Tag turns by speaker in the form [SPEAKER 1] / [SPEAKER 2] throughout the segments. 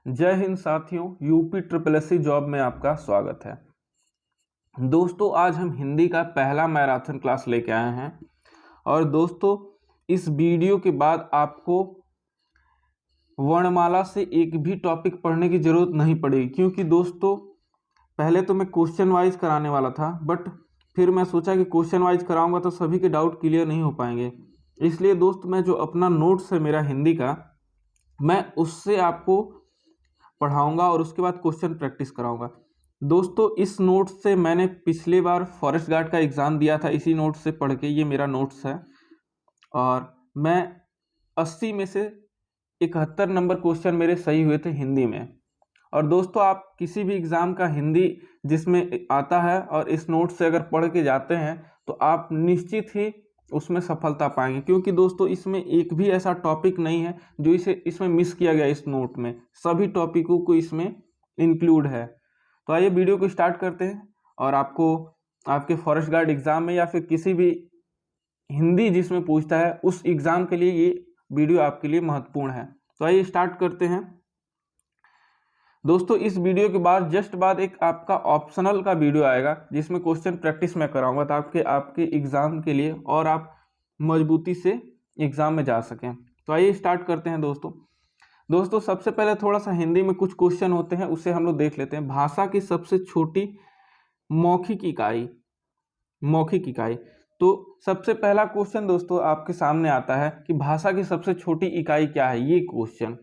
[SPEAKER 1] जय हिंद साथियों, UP triple SC job में आपका स्वागत है। दोस्तों, आज हम हिंदी का पहला मैराथन क्लास लेके आए हैं और दोस्तों इस वीडियो के बाद आपको वर्णमाला से एक भी टॉपिक पढ़ने की जरूरत नहीं पड़ेगी, क्योंकि दोस्तों पहले तो मैं क्वेश्चन वाइज कराने वाला था, बट फिर मैं सोचा कि क्वेश्चन वाइज कराऊंगा तो सभी के डाउट क्लियर नहीं हो पाएंगे। इसलिए दोस्त मैं जो अपना नोट्स है मेरा हिंदी का, मैं उससे आपको पढ़ाऊंगा और उसके बाद क्वेश्चन प्रैक्टिस कराऊंगा। दोस्तों इस नोट्स से मैंने पिछले बार फॉरेस्ट गार्ड का एग्ज़ाम दिया था, इसी नोट्स से पढ़ के। ये मेरा नोट्स है और मैं 80 में से 71 नंबर क्वेश्चन मेरे सही हुए थे हिंदी में। और दोस्तों आप किसी भी एग्ज़ाम का हिंदी जिसमें आता है और इस नोट से अगर पढ़ के जाते हैं तो आप निश्चित ही उसमें सफलता पाएंगे, क्योंकि दोस्तों इसमें एक भी ऐसा टॉपिक नहीं है जो इसमें मिस किया गया। इस नोट में सभी टॉपिकों को इसमें इंक्लूड है। तो आइए वीडियो को स्टार्ट करते हैं और आपको आपके फॉरेस्ट गार्ड एग्ज़ाम में या फिर किसी भी हिंदी जिसमें पूछता है उस एग्ज़ाम के लिए ये वीडियो आपके लिए महत्वपूर्ण है। तो आइए स्टार्ट करते हैं। दोस्तों इस वीडियो के बाद जस्ट बाद एक आपका ऑप्शनल का वीडियो आएगा जिसमें क्वेश्चन प्रैक्टिस मैं कराऊंगा ताकि आपके एग्ज़ाम के लिए और आप मजबूती से एग्ज़ाम में जा सकें। तो आइए स्टार्ट करते हैं दोस्तों सबसे पहले थोड़ा सा हिंदी में कुछ क्वेश्चन होते हैं, उससे हम लोग देख लेते हैं। भाषा की सबसे छोटी मौखिक इकाई। तो सबसे पहला क्वेश्चन दोस्तों आपके सामने आता है कि भाषा की सबसे छोटी इकाई क्या है। ये क्वेश्चन,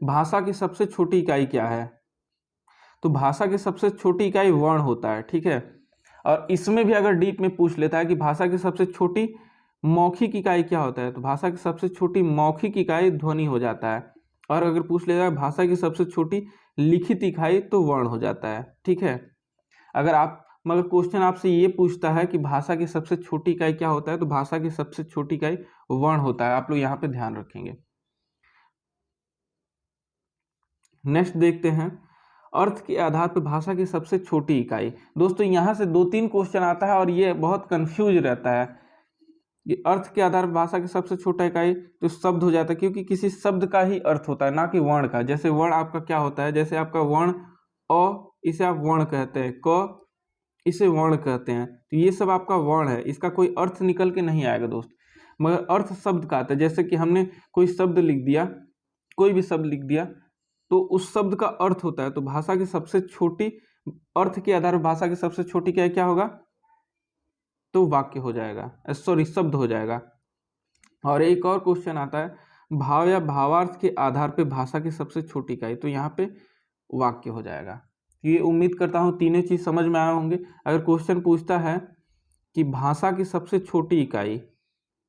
[SPEAKER 1] भाषा की सबसे छोटी इकाई क्या है? तो भाषा की सबसे छोटी इकाई वर्ण होता है, ठीक है। और इसमें भी अगर डीप में पूछ लेता है कि भाषा की सबसे छोटी मौखिक इकाई क्या होता है, तो भाषा की सबसे छोटी मौखिक इकाई ध्वनि हो जाता है। और अगर पूछ लेता है भाषा की सबसे छोटी लिखित इकाई तो वर्ण हो जाता है, ठीक है। मगर क्वेश्चन आपसे ये पूछता है कि भाषा की सबसे छोटी इकाई क्या होता है, तो भाषा की सबसे छोटी इकाई वर्ण होता है। आप लोग यहाँ पे ध्यान रखेंगे। नेक्स्ट देखते हैं, अर्थ के आधार पर भाषा की सबसे छोटी इकाई। दोस्तों यहाँ से 2-3 क्वेश्चन आता है और ये बहुत कंफ्यूज रहता है। ये अर्थ के आधार पर भाषा की सबसे छोटा इकाई तो शब्द हो जाता है, क्योंकि किसी शब्द का ही अर्थ होता है, ना कि वर्ण का। जैसे वर्ण आपका क्या होता है, जैसे आपका वर्ण अ, इसे आप वर्ण कहते हैं, क इसे वर्ण कहते हैं। तो ये सब आपका वर्ण है, इसका कोई अर्थ निकल के नहीं आएगा दोस्त। मगर अर्थ शब्द का आता है। जैसे कि हमने कोई शब्द लिख दिया, कोई भी शब्द लिख दिया तो उस शब्द का अर्थ होता है। तो भाषा की सबसे छोटी, अर्थ के आधार पर भाषा की सबसे छोटी क्या होगा, तो वाक्य हो जाएगा, सॉरी शब्द हो जाएगा। और एक और क्वेश्चन आता है, भाव या भावार्थ के आधार पर भाषा की सबसे छोटी इकाई, तो यहाँ पे वाक्य हो जाएगा। ये उम्मीद करता हूँ तीनों चीज समझ में आए होंगे। अगर क्वेश्चन पूछता है कि भाषा की सबसे छोटी इकाई,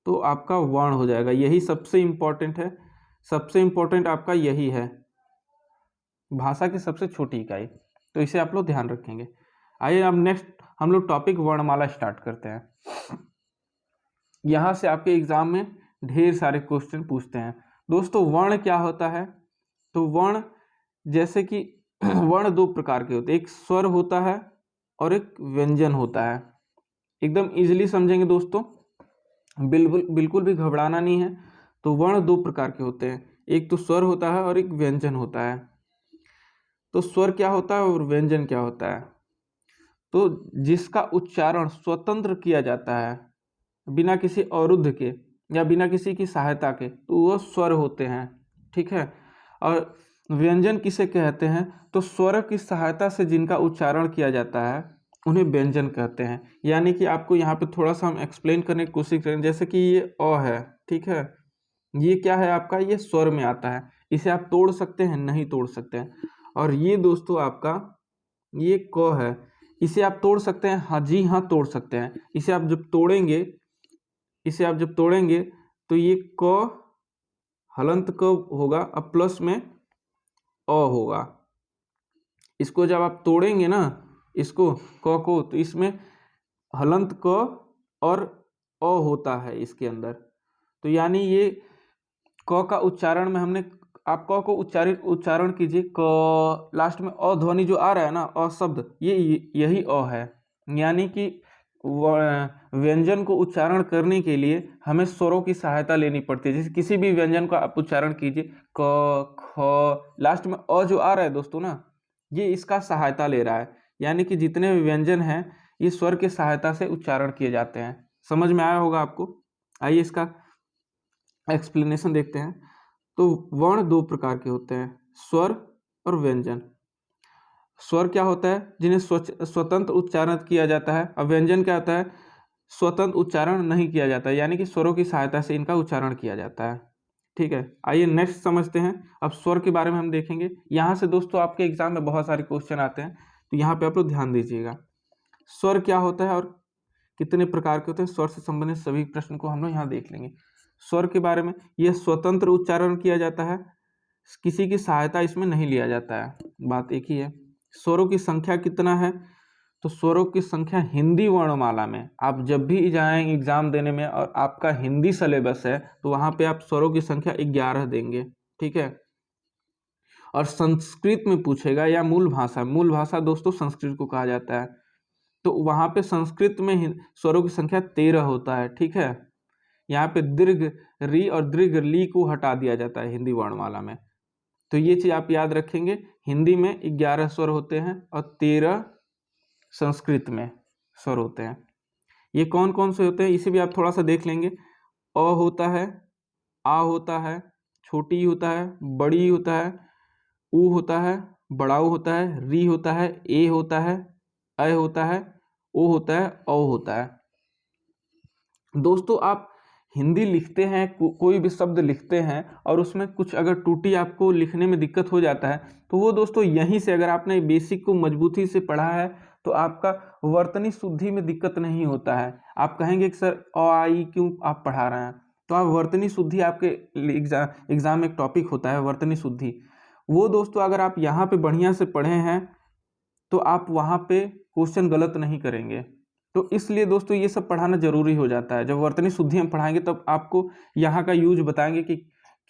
[SPEAKER 1] तो आपका वर्ण हो जाएगा। यही सबसे इंपॉर्टेंट है, सबसे इंपॉर्टेंट आपका यही है, भाषा की सबसे छोटी इकाई। तो इसे आप लोग ध्यान रखेंगे। आइए अब नेक्स्ट हम लोग टॉपिक वर्णमाला स्टार्ट करते हैं। यहाँ से आपके एग्जाम में ढेर सारे क्वेश्चन पूछते हैं। दोस्तों वर्ण क्या होता है, तो वर्ण जैसे कि वर्ण 2 प्रकार के होते हैं, एक स्वर होता है और एक व्यंजन होता है। एकदम इजीली समझेंगे दोस्तों, बिल्कुल भी घबराना नहीं है। तो वर्ण 2 प्रकार के होते हैं, एक तो स्वर होता है और एक व्यंजन होता है। तो स्वर क्या होता है और व्यंजन क्या होता है, तो जिसका उच्चारण स्वतंत्र किया जाता है बिना किसी अवरुद्ध के या बिना किसी की सहायता के, तो वो स्वर होते हैं, ठीक है। और व्यंजन किसे कहते हैं, तो स्वर की सहायता से जिनका उच्चारण किया जाता है उन्हें व्यंजन कहते हैं। यानी कि आपको यहाँ पे थोड़ा सा हम एक्सप्लेन करने की कोशिश करें। जैसे कि ये अ है, ठीक है, ये क्या है आपका, ये स्वर में आता है। इसे आप तोड़ सकते हैं, नहीं तोड़ सकते हैं। और ये दोस्तों आपका ये क है, इसे आप तोड़ सकते हैं, हाँ जी हाँ तोड़ सकते हैं। इसे आप जब तोड़ेंगे तो ये क हलंत क होगा, अब प्लस में अ होगा। इसको जब आप तोड़ेंगे ना, इसको क को, तो इसमें हलंत क और अ होता है इसके अंदर। तो यानी ये क का उच्चारण में हमने, आप क को उच्चारण कीजिए, क लास्ट में अ ध्वनि जो आ रहा है ना, अ शब्द, ये यही अ है। यानी कि व्यंजन को उच्चारण करने के लिए हमें स्वरों की सहायता लेनी पड़ती है। जैसे किसी भी व्यंजन का आप उच्चारण कीजिए, क, ख, लास्ट में अ जो आ रहा है दोस्तों ना, ये इसका सहायता ले रहा है। यानी कि जितने भी व्यंजन हैं ये स्वर की सहायता से उच्चारण किए जाते हैं। समझ में आया होगा आपको। आइए इसका एक्सप्लेनेशन देखते हैं। तो वर्ण दो प्रकार के होते हैं, स्वर और व्यंजन। स्वर क्या होता है? जिन्हें स्वतंत्र उच्चारण किया जाता है। और व्यंजन क्या होता है? स्वतंत्र उच्चारण नहीं किया जाता है, यानी कि स्वरों की सहायता से इनका उच्चारण किया जाता है। ठीक है, आइए नेक्स्ट समझते हैं। अब स्वर के बारे में हम देखेंगे। यहाँ से दोस्तों आपके एग्जाम में बहुत सारे क्वेश्चन आते हैं, तो यहाँ पे आप लोग ध्यान दीजिएगा। स्वर क्या होता है और कितने प्रकार के होते हैं, स्वर से संबंधित सभी प्रश्न को हम लोग यहाँ देख लेंगे। स्वर के बारे में, यह स्वतंत्र उच्चारण किया जाता है, किसी की सहायता इसमें नहीं लिया जाता है, बात एक ही है। स्वरों की संख्या कितना है? तो स्वरों की संख्या हिंदी वर्णमाला में, आप जब भी जाएं एग्जाम देने में और आपका हिंदी सिलेबस है तो वहां पे आप स्वरों की संख्या 11 देंगे। ठीक है, और संस्कृत में पूछेगा या मूल भाषा दोस्तों संस्कृत को कहा जाता है, तो वहां पे संस्कृत में स्वरों की संख्या 13 होता है। ठीक है, यहाँ पे दीर्घ री और दीर्घ ली को हटा दिया जाता है हिंदी वर्णमाला में। तो ये चीज आप याद रखेंगे, हिंदी में 11 स्वर होते हैं और 13 संस्कृत में स्वर होते हैं। ये कौन कौन से होते हैं इसे भी आप थोड़ा सा देख लेंगे। अ होता है, आ होता है, छोटी होता है, बड़ी होता है, ऊ होता है, बड़ाऊ होता है, री होता है, ए होता है, अ होता है, ओ होता है, औ होता है। दोस्तों आप हिंदी लिखते हैं, कोई भी शब्द लिखते हैं और उसमें कुछ अगर टूटी आपको लिखने में दिक्कत हो जाता है, तो वो दोस्तों यहीं से, अगर आपने बेसिक को मजबूती से पढ़ा है तो आपका वर्तनी शुद्धि में दिक्कत नहीं होता है। आप कहेंगे कि सर अ आ इ क्यों आप पढ़ा रहे हैं, तो आप वर्तनी शुद्धि, आपके एग्जाम में एक टॉपिक होता है वर्तनी शुद्धि, वो दोस्तों अगर आप यहाँ पे बढ़िया से पढ़े हैं तो आप वहाँ पे क्वेश्चन गलत नहीं करेंगे। तो इसलिए दोस्तों ये सब पढ़ाना जरूरी हो जाता है। जब वर्तनी शुद्धि हम पढ़ाएंगे तब आपको यहाँ का यूज बताएंगे कि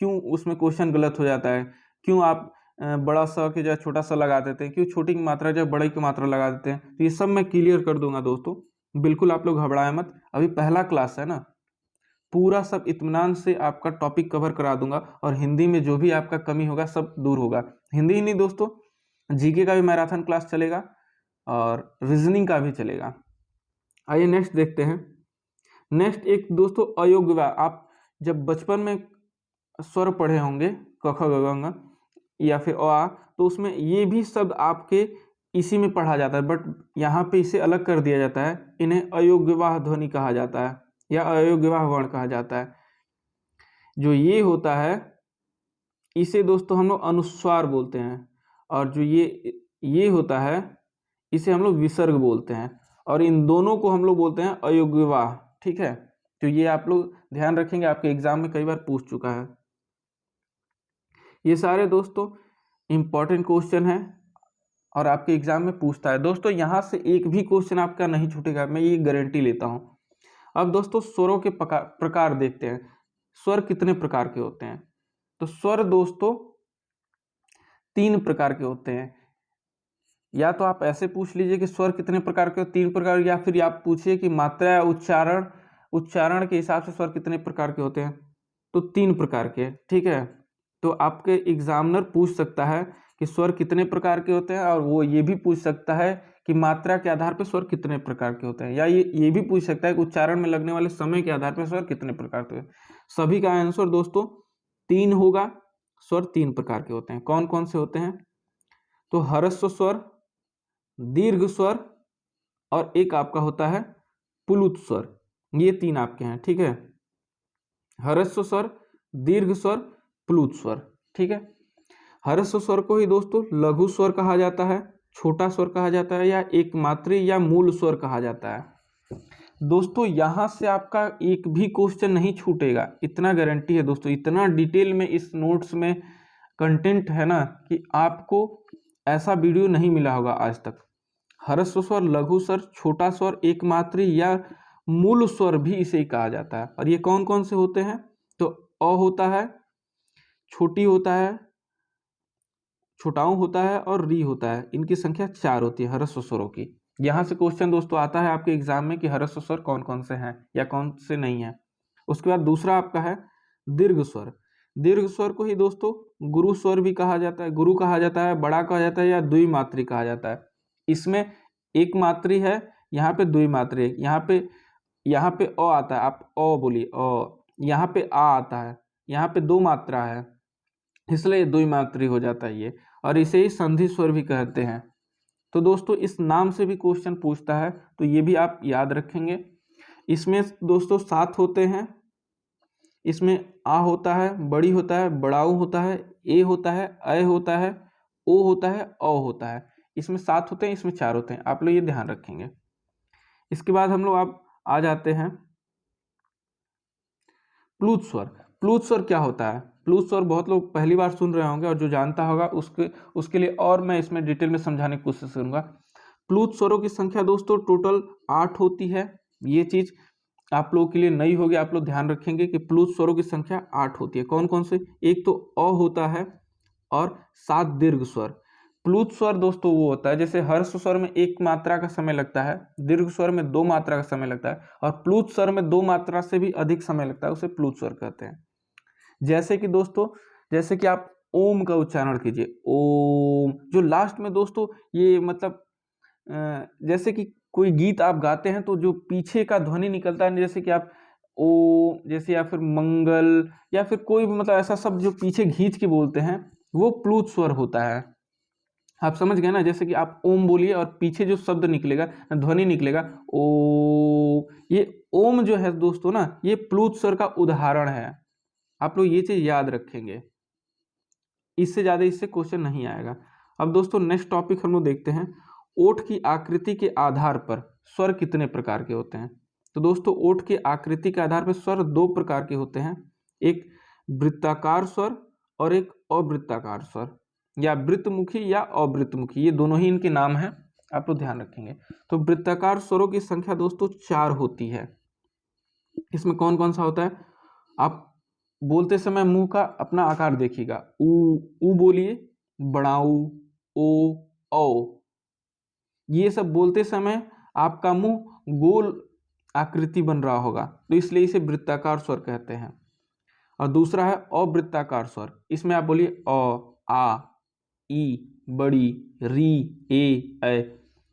[SPEAKER 1] क्यों उसमें क्वेश्चन गलत हो जाता है, क्यों आप बड़ा सा की जगह छोटा सा लगा देते हैं, क्यों छोटी की मात्रा जब बड़े की मात्रा लगा देते हैं, तो ये सब मैं क्लियर कर दूंगा दोस्तों। बिल्कुल आप लोग घबराए मत, अभी पहला क्लास है ना, पूरा सब इत्मीनान से आपका टॉपिक कवर करा दूंगा और हिंदी में जो भी आपका कमी होगा सब दूर होगा। हिंदी ही नहीं दोस्तों, जीके का भी मैराथन क्लास चलेगा और रीजनिंग का भी चलेगा। आइए नेक्स्ट देखते हैं। नेक्स्ट एक दोस्तों अयोग्य, आप जब बचपन में स्वर पढ़े होंगे क ख ग घ ङ या फिर अ आ, तो उसमें ये भी शब्द आपके इसी में पढ़ा जाता है, बट यहाँ पे इसे अलग कर दिया जाता है, इन्हें अयोग्यवाह ध्वनि कहा जाता है या अयोग्यवाह वर्ण कहा जाता है। जो ये होता है इसे दोस्तों हम लोग अनुस्वार बोलते हैं, और जो ये होता है इसे हम लोग विसर्ग बोलते हैं, और इन दोनों को हम लोग बोलते हैं अयोग्यवाह। ठीक है, तो ये आप लोग ध्यान रखेंगे, आपके एग्जाम में कई बार पूछ चुका है। ये सारे दोस्तों इंपॉर्टेंट क्वेश्चन है और आपके एग्जाम में पूछता है दोस्तों, यहाँ से एक भी क्वेश्चन आपका नहीं छूटेगा, मैं ये गारंटी लेता हूँ। अब दोस्तों स्वरों के प्रकार देखते हैं, स्वर कितने प्रकार के होते हैं। तो स्वर दोस्तों 3 प्रकार के होते हैं। या तो आप ऐसे पूछ लीजिए कि स्वर कितने प्रकार के, 3 प्रकार, या फिर आप पूछिए कि मात्रा या उच्चारण के हिसाब से स्वर कितने प्रकार के होते हैं, तो 3 प्रकार के। ठीक है, तो आपके एग्जामिनर पूछ सकता है कि स्वर कितने प्रकार के होते हैं, और वो ये भी पूछ सकता है कि मात्रा के आधार पर स्वर कितने प्रकार के होते हैं, या ये भी पूछ सकता है कि उच्चारण में लगने वाले समय के आधार पर स्वर कितने प्रकार के होते हैं। सभी का आंसर दोस्तों 3 होगा। स्वर 3 प्रकार के होते हैं। कौन कौन से होते हैं? तो ह्रस्व स्वर, दीर्घ स्वर, और एक आपका होता है प्लुत स्वर। ये 3 आपके हैं। ठीक है, ह्रस्व स्वर, दीर्घ स्वर, प्लुत स्वर। ठीक है, ह्रस्व स्वर को ही दोस्तों लघु स्वर कहा जाता है, छोटा स्वर कहा जाता है, या एक मात्री या मूल स्वर कहा जाता है। दोस्तों यहां से आपका एक भी क्वेश्चन नहीं छूटेगा, इतना गारंटी है दोस्तों। इतना डिटेल में इस नोट्स में कंटेंट है ना कि आपको ऐसा वीडियो नहीं मिला होगा आज तक। ह्रस्व स्वर, लघु स्वर, छोटा स्वर, एक मात्री या मूल स्वर भी इसे ही कहा जाता है। और ये कौन कौन से होते हैं? तो अ होता है, छोटी होता है, छोटाऊ होता है और री होता है। इनकी संख्या 4 होती है ह्रस्व स्वरों की। यहाँ से क्वेश्चन दोस्तों आता है आपके एग्जाम में कि ह्रस्व स्वर कौन कौन से हैं या कौन से नहीं हैं। उसके बाद दूसरा आपका है दीर्घ स्वर। दीर्घ स्वर को ही दोस्तों गुरु स्वर भी कहा जाता है, गुरु कहा जाता है, बड़ा कहा जाता है या द्विमात्री कहा जाता है। इसमें एक मात्री है, यहाँ पे द्विमात्री है। यहाँ पे अ आता है, आप अ बोलिए अ। यहाँ पे आ आता है, यहाँ पे दो मात्रा है, इसलिए द्विमात्री हो जाता है ये, और इसे ही संधि स्वर भी कहते हैं। तो दोस्तों इस नाम से भी क्वेश्चन पूछता है, तो ये भी आप याद रखेंगे। इसमें दोस्तों 7 होते हैं। इसमें आ होता है, बड़ी होता है, बड़ाऊ होता है, ए होता है, अ होता है, ओ होता है, औ होता है। इसमें 7 होते हैं, इसमें 4 होते हैं, आप लोग ये ध्यान रखेंगे। इसके बाद हम लोग आप आ जाते हैं प्लूत स्वर। प्लूत स्वर क्या होता है? प्लूत स्वर बहुत लोग पहली बार सुन रहे होंगे, और जो जानता होगा उसके लिए और मैं इसमें डिटेल में समझाने की कोशिश करूंगा। प्लूत स्वरों की संख्या दोस्तों टोटल 8 होती है। ये चीज आप लोगों के लिए नई होगी, आप लोग ध्यान रखेंगे कि प्लूत स्वरों की संख्या 8 होती है। कौन कौन से? एक तो अ होता है और 7 दीर्घ स्वर। प्लूत स्वर दोस्तों वो होता है जैसे हर्ष स्वर में 1 मात्रा का समय लगता है, दीर्घ स्वर में 2 मात्रा का समय लगता है, और प्लूत स्वर में 2 मात्रा से भी अधिक समय लगता है, उसे प्लूत स्वर कहते हैं। जैसे कि दोस्तों, जैसे कि आप ओम का उच्चारण कीजिए, ओम, जो लास्ट में दोस्तों ये मतलब जैसे कि कोई गीत आप गाते हैं तो जो पीछे का ध्वनि निकलता है, जैसे कि आप ओ जैसे, या फिर मंगल, या फिर कोई भी मतलब ऐसा शब्द जो पीछे खींच के बोलते हैं, वो प्लूत स्वर होता है। आप समझ गए ना? जैसे कि आप ओम बोलिए और पीछे जो शब्द निकलेगा, ध्वनि निकलेगा ओ, ये ओम जो है दोस्तों ना, ये प्लूत स्वर का उदाहरण है। आप लोग ये चीज याद रखेंगे, इससे ज्यादा इससे क्वेश्चन नहीं आएगा। अब दोस्तों नेक्स्ट टॉपिक हम लोग देखते हैं, ओठ की आकृति के आधार पर स्वर कितने प्रकार के होते हैं। तो दोस्तों ओठ की आकृति के आधार पर स्वर 2 प्रकार के होते हैं, एक वृत्ताकार स्वर और एक अवृत्ताकार स्वर, या वृत्तमुखी या अवृत्तमुखी, ये दोनों ही इनके नाम हैं, आप लोग ध्यान रखेंगे। तो वृत्ताकार स्वरों की संख्या दोस्तों 4 होती है। इसमें कौन कौन सा होता है? आप बोलते समय मुंह का अपना आकार देखिएगा, ऊ बोलिए, बड़ाऊ, ओ, औ, ये सब बोलते समय आपका मुंह गोल आकृति बन रहा होगा, तो इसलिए इसे वृत्ताकार स्वर कहते हैं। और दूसरा है अवृत्ताकार स्वर। इसमें आप बोलिए अ, आ, ई, बड़ी, री, ए,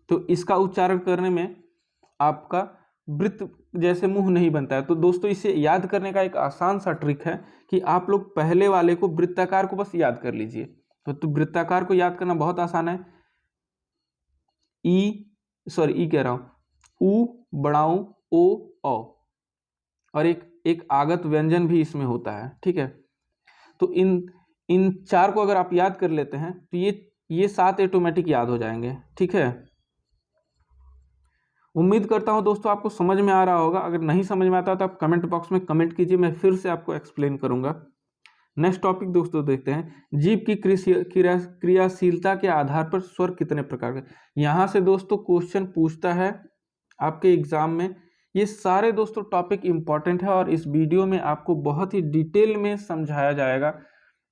[SPEAKER 1] तो इसका उच्चारण करने में आपका वृत्त जैसे मुंह नहीं बनता है। तो दोस्तों इसे याद करने का एक आसान सा ट्रिक है कि आप लोग पहले वाले को, वृत्ताकार को बस याद कर लीजिए। तो वृत्ताकार को याद करना बहुत आसान है। ई कह रहा हूं, ऊ, बड़ाऊ, ओ, औ, और एक आगत व्यंजन भी इसमें होता है, ठीक है। तो इन 4 को अगर आप याद कर लेते हैं तो ये 7 ऑटोमेटिक याद हो जाएंगे, ठीक है। उम्मीद करता हूं दोस्तों आपको समझ में आ रहा होगा। अगर नहीं समझ में आता तो आप कमेंट बॉक्स में कमेंट कीजिए, मैं फिर से आपको एक्सप्लेन करूंगा। नेक्स्ट टॉपिक दोस्तों देखते हैं, जीभ की क्रियाशीलता के आधार पर स्वर कितने प्रकार के। यहाँ से दोस्तों क्वेश्चन पूछता है आपके एग्जाम में। ये सारे दोस्तों टॉपिक इंपॉर्टेंट है और इस वीडियो में आपको बहुत ही डिटेल में समझाया जाएगा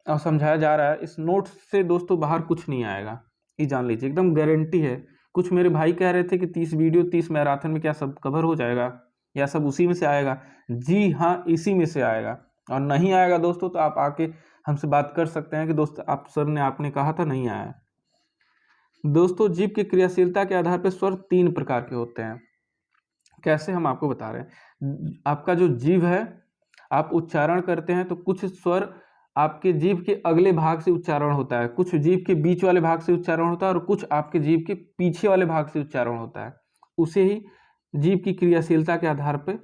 [SPEAKER 1] और समझाया जा रहा है। इस नोट से दोस्तों बाहर कुछ नहीं आएगा, ये जान लीजिए, एकदम गारंटी है। कुछ मेरे भाई कह रहे थे कि 30 वीडियो 30 मैराथन में क्या सब कवर हो जाएगा या सब उसी में से आएगा? जी हाँ, इसी में से आएगा। और नहीं आएगा दोस्तों तो आप आके हमसे बात कर सकते हैं कि दोस्त आप सर ने आपने कहा था नहीं आया। दोस्तों जीभ की क्रियाशीलता के आधार पर स्वर 3 प्रकार के होते हैं। कैसे, हम आपको बता रहे हैं। आपका जो जीभ है, आप उच्चारण करते हैं तो कुछ स्वर आपके जीभ के अगले भाग से उच्चारण होता है, कुछ जीभ के बीच वाले भाग से उच्चारण होता है, और कुछ आपके जीभ के पीछे वाले भाग से उच्चारण होता है। उसे ही जीभ की क्रियाशीलता के आधार पर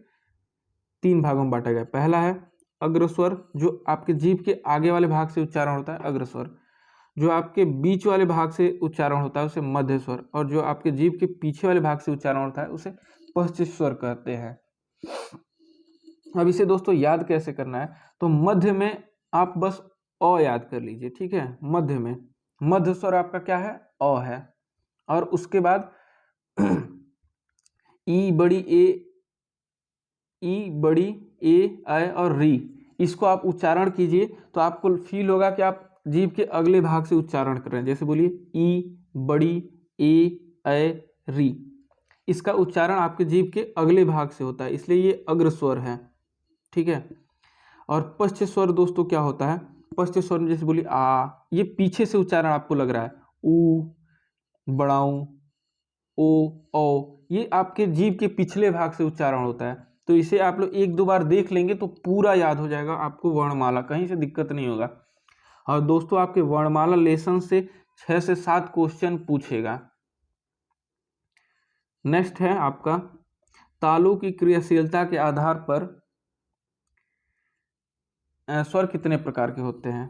[SPEAKER 1] 3 भागों में बांटा गया। पहला है अग्रस्वर, जो आपके जीभ के आगे वाले भाग से उच्चारण होता है अग्रस्वर। जो आपके बीच वाले भाग से उच्चारण होता है उसे मध्य स्वर, और जो आपके जीभ के पीछे वाले भाग से उच्चारण होता है उसे पश्च स्वर कहते हैं। अब इसे दोस्तों याद कैसे करना है? तो मध्य में आप बस अ याद कर लीजिए, ठीक है। मध्य में मध्य स्वर आपका क्या है? अ है। और उसके बाद ई बड़ी ए, ऐ और री, इसको आप उच्चारण कीजिए तो आपको फील होगा कि आप जीभ के अगले भाग से उच्चारण कर रहे हैं। जैसे बोलिए ई बड़ी ए, ऐ, री, इसका उच्चारण आपके जीभ के अगले भाग से होता है, इसलिए ये अग्र स्वर है, ठीक है। और पश्च स्वर दोस्तों क्या होता है, पश्च स्वर में जैसे बोली आ, ये पीछे से उच्चारण आपको लग रहा है, ऊ, बड़ाऊ, ओ, औ, ये आपके जीभ के पिछले भाग से उच्चारण होता है। तो इसे आप लोग एक दो बार देख लेंगे तो पूरा याद हो जाएगा आपको, वर्णमाला कहीं से दिक्कत नहीं होगा। और दोस्तों आपके वर्णमाला लेसन से 6 से 7 क्वेश्चन पूछेगा। नेक्स्ट है आपका तालु की क्रियाशीलता के आधार पर स्वर कितने प्रकार के होते हैं।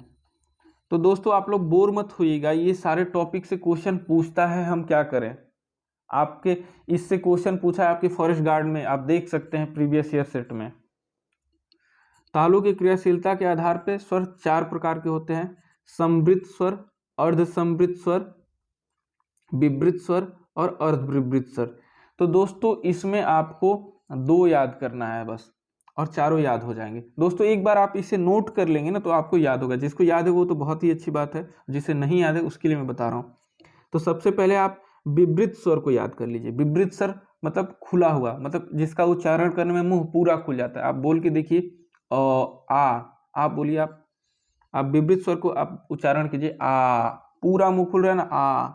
[SPEAKER 1] तो दोस्तों आप लोग बोर मत होइएगा, ये सारे टॉपिक से क्वेश्चन पूछता है, हम क्या करें। आपके इससे क्वेश्चन पूछा है आपके फॉरेस्ट गार्ड में, आप देख सकते हैं प्रीवियस ईयर सेट में। तालु की क्रियाशीलता के आधार पर स्वर 4 प्रकार के होते हैं, समृद्ध स्वर, अर्ध समृद्ध स्वर, विवृत स्वर और अर्धविवृत स्वर। तो दोस्तों इसमें आपको 2 याद करना है बस, और चारों याद हो जाएंगे। दोस्तों एक बार आप इसे नोट कर लेंगे ना तो आपको याद होगा, जिसको याद है वो तो बहुत ही अच्छी बात है, जिसे नहीं याद है उसके लिए मैं बता रहा हूँ। तो सबसे पहले आप विवृत स्वर को याद कर लीजिए। विवृत स्वर मतलब खुला हुआ, मतलब जिसका उच्चारण करने में मुंह पूरा खुल जाता है। आप बोल के देखिए आप बोलिए, आप विवृत स्वर को आप उच्चारण कीजिए, आ, पूरा मुंह खुल रहा है ना, आ,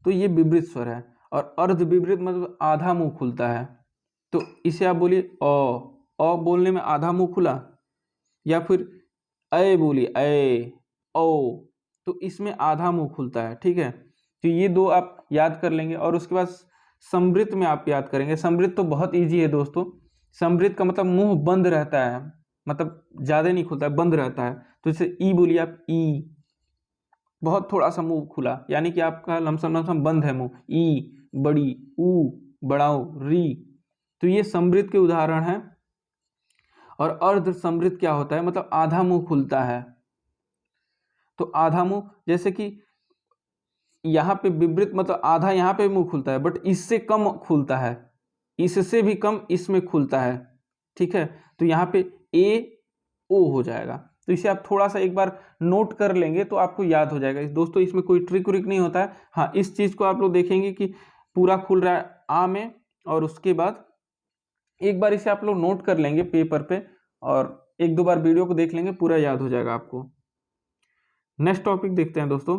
[SPEAKER 1] तो ये विवृत स्वर है। और अर्ध विवृत मतलब आधा मुंह खुलता है, तो इसे आप बोलिए अ बोलने में आधा मुंह खुला, या फिर ऐ बोलिए ऐ, ओ, तो इसमें आधा मुंह खुलता है, ठीक है। तो ये 2 आप याद कर लेंगे। और उसके बाद समृद्ध में आप याद करेंगे। समृद्ध तो बहुत इजी है दोस्तों, समृद्ध का मतलब मुंह बंद रहता है, मतलब ज्यादा नहीं खुलता है, बंद रहता है। तो जैसे ई बोलिए आप, ई, बहुत थोड़ा सा मुंह खुला, यानी कि आपका लमसम लमसम बंद है मुंह। ई, बड़ी, ऊ, बड़ाऊ, री, तो ये समृद्ध के उदाहरण हैं। और अर्ध समृद्ध क्या होता है, मतलब आधा मुंह खुलता है। तो आधा मुंह, जैसे कि यहाँ पे विवृत मतलब आधा यहाँ पे मुंह खुलता है, बट इससे कम खुलता है, इससे भी कम इसमें खुलता है, ठीक है। तो यहाँ पे ए ओ हो जाएगा। तो इसे आप थोड़ा सा एक बार नोट कर लेंगे तो आपको याद हो जाएगा। दोस्तों इसमें कोई ट्रिक व्रिक नहीं होता है। हाँ, इस चीज को आप लोग देखेंगे कि पूरा खुल रहा है आ में, और उसके बाद एक बार इसे आप लोग नोट कर लेंगे पेपर पे, और एक दो बार वीडियो को देख लेंगे, पूरा याद हो जाएगा आपको। नेक्स्ट टॉपिक देखते हैं दोस्तों,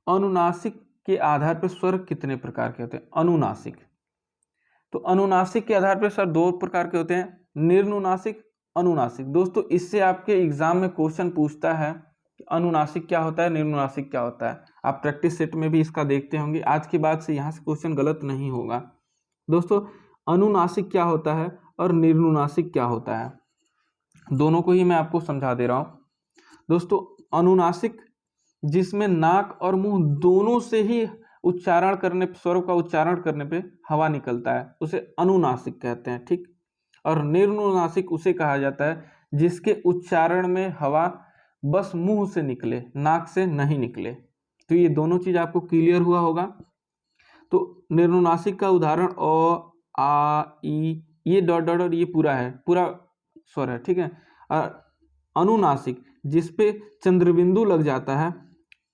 [SPEAKER 1] अनुनासिक के आधार पर स्वर कितने प्रकार के होते हैं। अनुनासिक, तो अनुनासिक के आधार पर स्वर 2 प्रकार के होते हैं, निर्नुनासिक, अनुनासिक। दोस्तों इससे आपके एग्जाम में क्वेश्चन पूछता है कि अनुनासिक क्या होता है, निर्नुनासिक क्या होता है। आप प्रैक्टिस सेट में भी इसका देखते होंगे, आज के बाद से यहाँ से क्वेश्चन गलत नहीं होगा। दोस्तों अनुनासिक क्या होता है और निर्नुनासिक क्या होता है, दोनों को ही मैं आपको समझा दे रहा हूँ। दोस्तों अनुनासिक जिसमें नाक और मुंह दोनों से ही उच्चारण करने, स्वर का उच्चारण करने पे हवा निकलता है, उसे अनुनासिक कहते हैं, ठीक। और निर्नुनासिक उसे कहा जाता है जिसके उच्चारण में हवा बस मुंह से निकले, नाक से नहीं निकले। तो ये दोनों चीज आपको क्लियर हुआ होगा। तो निर्नुनासिक का उदाहरण अ, आ, ई, ये डॉट डॉट और ये पूरा है, पूरा स्वर है, ठीक है। और अनुनासिक जिसपे चंद्रबिंदु लग जाता है,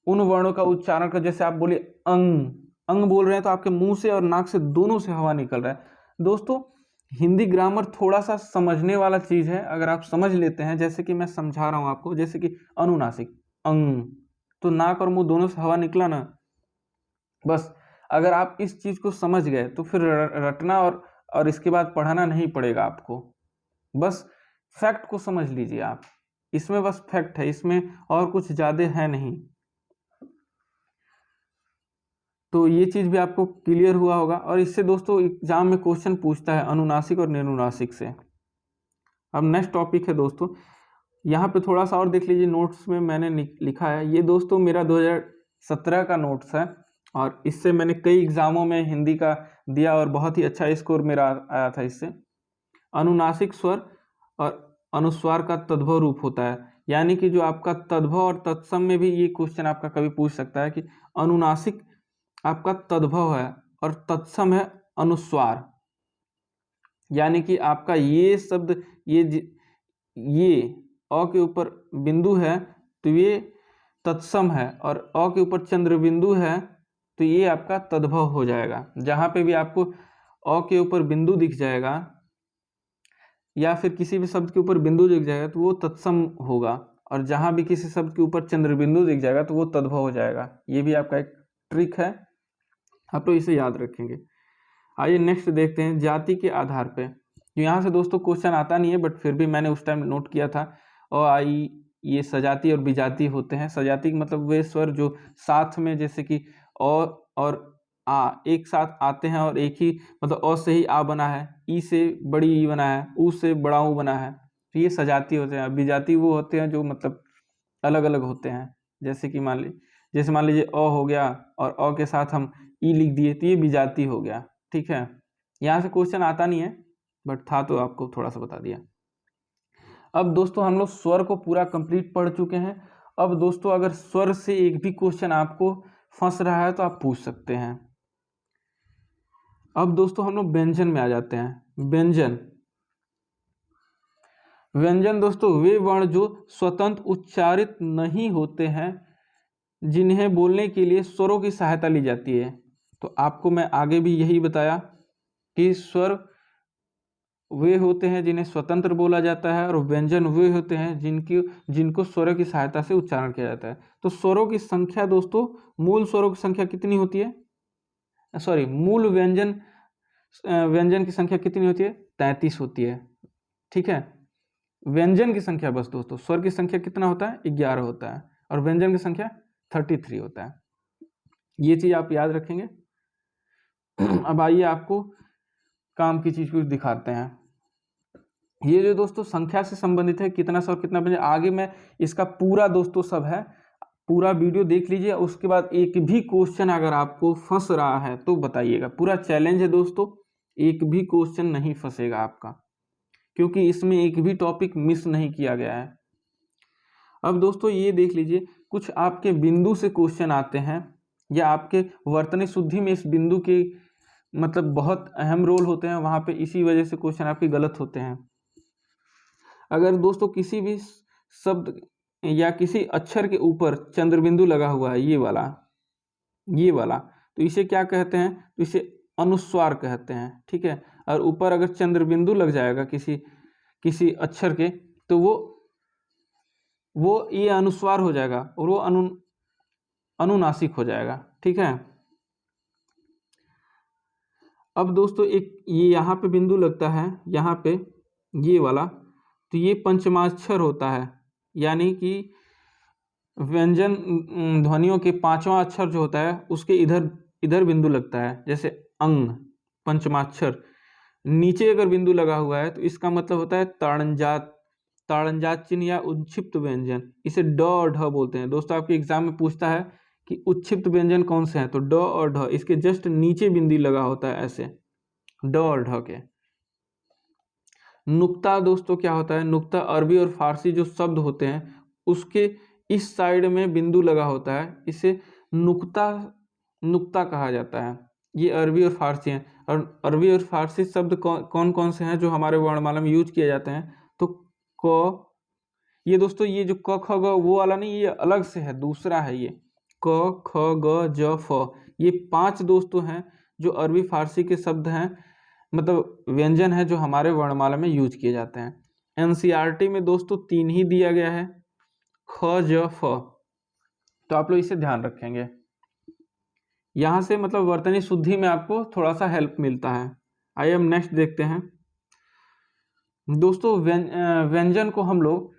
[SPEAKER 1] उन वर्णों का उच्चारण कर, जैसे आप बोले अंग, अंग बोल रहे हैं तो आपके मुंह से और नाक से दोनों से हवा निकल रहा है। दोस्तों हिंदी ग्रामर थोड़ा सा समझने वाला चीज है, अगर आप समझ लेते हैं, जैसे कि मैं समझा रहा हूं आपको, जैसे कि अनुनासिक अंग, तो नाक और मुंह दोनों से हवा निकला ना, बस अगर आप इस चीज को समझ गए तो फिर रटना और इसके बाद पढ़ाना नहीं पड़ेगा आपको, बस फैक्ट को समझ लीजिए आप, इसमें बस फैक्ट है, इसमें और कुछ ज्यादा है नहीं। तो ये चीज भी आपको क्लियर हुआ होगा। और इससे दोस्तों एग्जाम में क्वेश्चन पूछता है अनुनासिक और निर्नुनासिक से। अब नेक्स्ट टॉपिक है दोस्तों, यहाँ पे थोड़ा सा और देख लीजिए, नोट्स में मैंने लिखा है, ये दोस्तों मेरा 2017 का नोट्स है, और इससे मैंने कई एग्जामों में हिंदी का दिया और बहुत ही अच्छा स्कोर मेरा आया था इससे। अनुनासिक स्वर और अनुस्वार का तद्भव रूप होता है, यानी कि जो आपका तद्भव और तत्सम में भी ये क्वेश्चन आपका कभी पूछ सकता है कि अनुनासिक आपका तद्भव है और तत्सम है अनुस्वार, यानी कि आपका ये शब्द ये अ के ऊपर बिंदु है तो ये तत्सम है, और अ के ऊपर चंद्र बिंदु है तो ये आपका तद्भव हो जाएगा। जहाँ पे भी आपको अ के ऊपर बिंदु दिख जाएगा या फिर किसी भी शब्द के ऊपर बिंदु दिख जाएगा तो वो तत्सम होगा, और जहाँ भी किसी शब्द के ऊपर चंद्र बिंदु दिख जाएगा तो वो तद्भव हो जाएगा। ये भी आपका एक ट्रिक है, आप तो इसे याद रखेंगे। आइए नेक्स्ट देखते हैं जाति के आधार पे। यहाँ से दोस्तों क्वेश्चन आता नहीं है, बट फिर भी मैंने उस टाइम नोट किया था। और आई ये सजाति और विजाति होते हैं। सजाति मतलब वे स्वर जो साथ में, जैसे कि और आ एक साथ आते हैं और एक ही, मतलब अ से ही आ बना है, ई से बड़ी ई बना है, ऊ से बड़ा ऊ बना है, तो ये सजाति होते हैं। विजाति वो होते हैं जो मतलब अलग अलग होते हैं। जैसे कि मान लीजिए अ हो गया और अ के साथ हम ई लिख दिए तो ये विजाति हो गया। ठीक है, यहाँ से क्वेश्चन आता नहीं है, बट था तो आपको थोड़ा सा बता दिया। अब दोस्तों हम लोग स्वर को पूरा कंप्लीट पढ़ चुके हैं। अब दोस्तों अगर स्वर से एक भी क्वेश्चन आपको फंस रहा है तो आप पूछ सकते हैं। अब दोस्तों हम लोग व्यंजन में आ जाते हैं। व्यंजन दोस्तों वे वर्ण जो स्वतंत्र उच्चारित नहीं होते हैं, जिन्हें बोलने के लिए स्वरों की सहायता ली जाती है। तो आपको मैं आगे भी यही बताया कि स्वर वे होते हैं जिन्हें स्वतंत्र बोला जाता है, और व्यंजन वे होते हैं जिनको स्वरों की सहायता से उच्चारण किया जाता है। तो स्वरों की संख्या दोस्तों, मूल स्वरों की संख्या कितनी होती है, सॉरी मूल व्यंजन की संख्या कितनी होती है, 33 होती है। ठीक है, व्यंजन की संख्या बस दोस्तों, स्वर की संख्या कितना होता है, 11 होता है, और व्यंजन की संख्या 33 होता है। ये चीज आप याद रखेंगे। अब आइए आपको काम की चीज कुछ दिखाते हैं। ये जो दोस्तों संख्या से संबंधित है, कितना स्वर कितना व्यंजन, आगे मैं इसका पूरा दोस्तों सब है, पूरा वीडियो देख लीजिए। उसके बाद एक भी क्वेश्चन अगर आपको फंस रहा है तो बताइएगा। पूरा चैलेंज है दोस्तों, एक भी क्वेश्चन नहीं फंसेगा आपका, क्योंकि इसमें एक भी टॉपिक मिस नहीं किया गया है। अब दोस्तों ये देख लीजिए, कुछ आपके बिंदु से क्वेश्चन आते हैं, या आपके वर्तनी शुद्धि में इस बिंदु के मतलब बहुत अहम रोल होते हैं वहां पे, इसी वजह से क्वेश्चन आपके गलत होते हैं। अगर दोस्तों किसी भी शब्द या किसी अक्षर के ऊपर चंद्रबिंदु लगा हुआ है, ये वाला, तो इसे क्या कहते हैं, तो इसे अनुस्वार कहते हैं। ठीक है, और ऊपर अगर चंद्रबिंदु लग जाएगा किसी अक्षर के, तो वो ये अनुस्वार हो जाएगा और वो अनुनासिक हो जाएगा। ठीक है, अब दोस्तों एक ये यहाँ पे बिंदु लगता है, यहाँ पे ये वाला, तो ये पंचमाक्षर होता है, यानी कि व्यंजन ध्वनियों के पांचवा अक्षर जो होता है उसके इधर बिंदु लगता है। जैसे अंग पंचमाक्षर, नीचे अगर बिंदु लगा हुआ है तो इसका मतलब होता है ताड़नजात चिन्ह या उच्छिप्त व्यंजन। इसे ड और ढ बोलते हैं। दोस्तों आपके एग्जाम में पूछता है कि उच्छिप्त व्यंजन कौन से हैं, तो ड और ढ, इसके जस्ट नीचे बिंदु लगा होता है ऐसे, ड और ढ के। नुक्ता दोस्तों क्या होता है, नुक्ता अरबी और फारसी जो शब्द होते हैं उसके इस साइड में बिंदु लगा होता है, इसे नुक्ता कहा जाता है। ये अरबी और फारसी हैं, और अरबी और फारसी शब्द कौन कौन से हैं जो हमारे वर्णमाला में यूज किए जाते हैं, तो क, ये दोस्तों ये जो क ख ग वो वाला नहीं, ये अलग से है, दूसरा है ये क ख ग ज फ। ये 5 दोस्तों हैं जो अरबी फारसी के शब्द हैं, मतलब व्यंजन है जो हमारे वर्णमाला में यूज किए जाते हैं। एनसीईआरटी में दोस्तों 3 ही दिया गया है, ख ज फ, तो आप लोग इसे ध्यान रखेंगे। यहाँ से मतलब वर्तनी शुद्धि में आपको थोड़ा सा हेल्प मिलता है। आइए हम नेक्स्ट देखते हैं। दोस्तों व्यंजन को हम लोग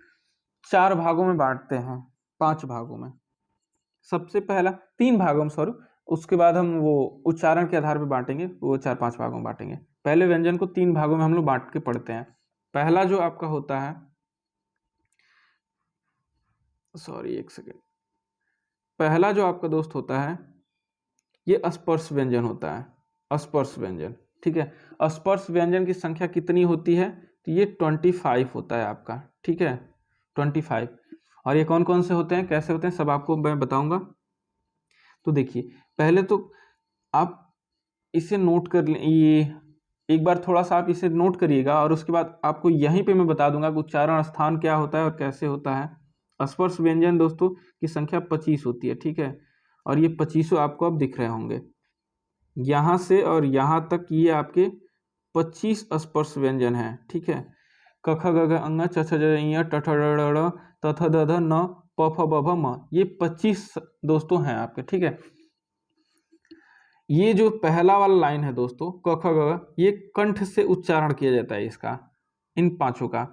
[SPEAKER 1] 4 भागों में बांटते हैं, 5 भागों में। सबसे पहला 3 भागों में, सॉरी, उसके बाद हम वो उच्चारण के आधार पर बांटेंगे, वो 4-5 भागों में बांटेंगे। पहले व्यंजन को 3 भागों में हम लोग बांट के पढ़ते हैं। पहला जो आपका होता है, सॉरी एक सेकेंड, पहला जो आपका दोस्त होता है ये स्पर्श व्यंजन होता है, स्पर्श व्यंजन। ठीक है, स्पर्श व्यंजन की संख्या कितनी होती है, तो ये 25 होता है आपका। ठीक है, 25। और ये कौन कौन से होते हैं, कैसे होते हैं, सब आपको मैं बताऊंगा। तो देखिए, पहले तो आप इसे नोट कर लें, ये एक बार थोड़ा सा आप इसे नोट करिएगा, और उसके बाद आपको यहीं पे मैं बता दूंगा कि उच्चारण स्थान क्या होता है और कैसे होता है। स्पर्श व्यंजन दोस्तों की संख्या 25 होती है। ठीक है, और ये 25 आपको अब दिख रहे होंगे। यहाँ से और यहाँ तक ये आपके 25 स्पर्श व्यंजन हैं। ठीक है, क ख ग घ अ च छ ज ञ ट ठ ड ढ ड़ त थ द ध न प फ ब भ म, ये 25 दोस्तों हैं आपके। ठीक है, ये जो पहला वाला लाइन है दोस्तों क ख ग घ, ये कंठ से उच्चारण किया जाता है इसका, इन पांचों का।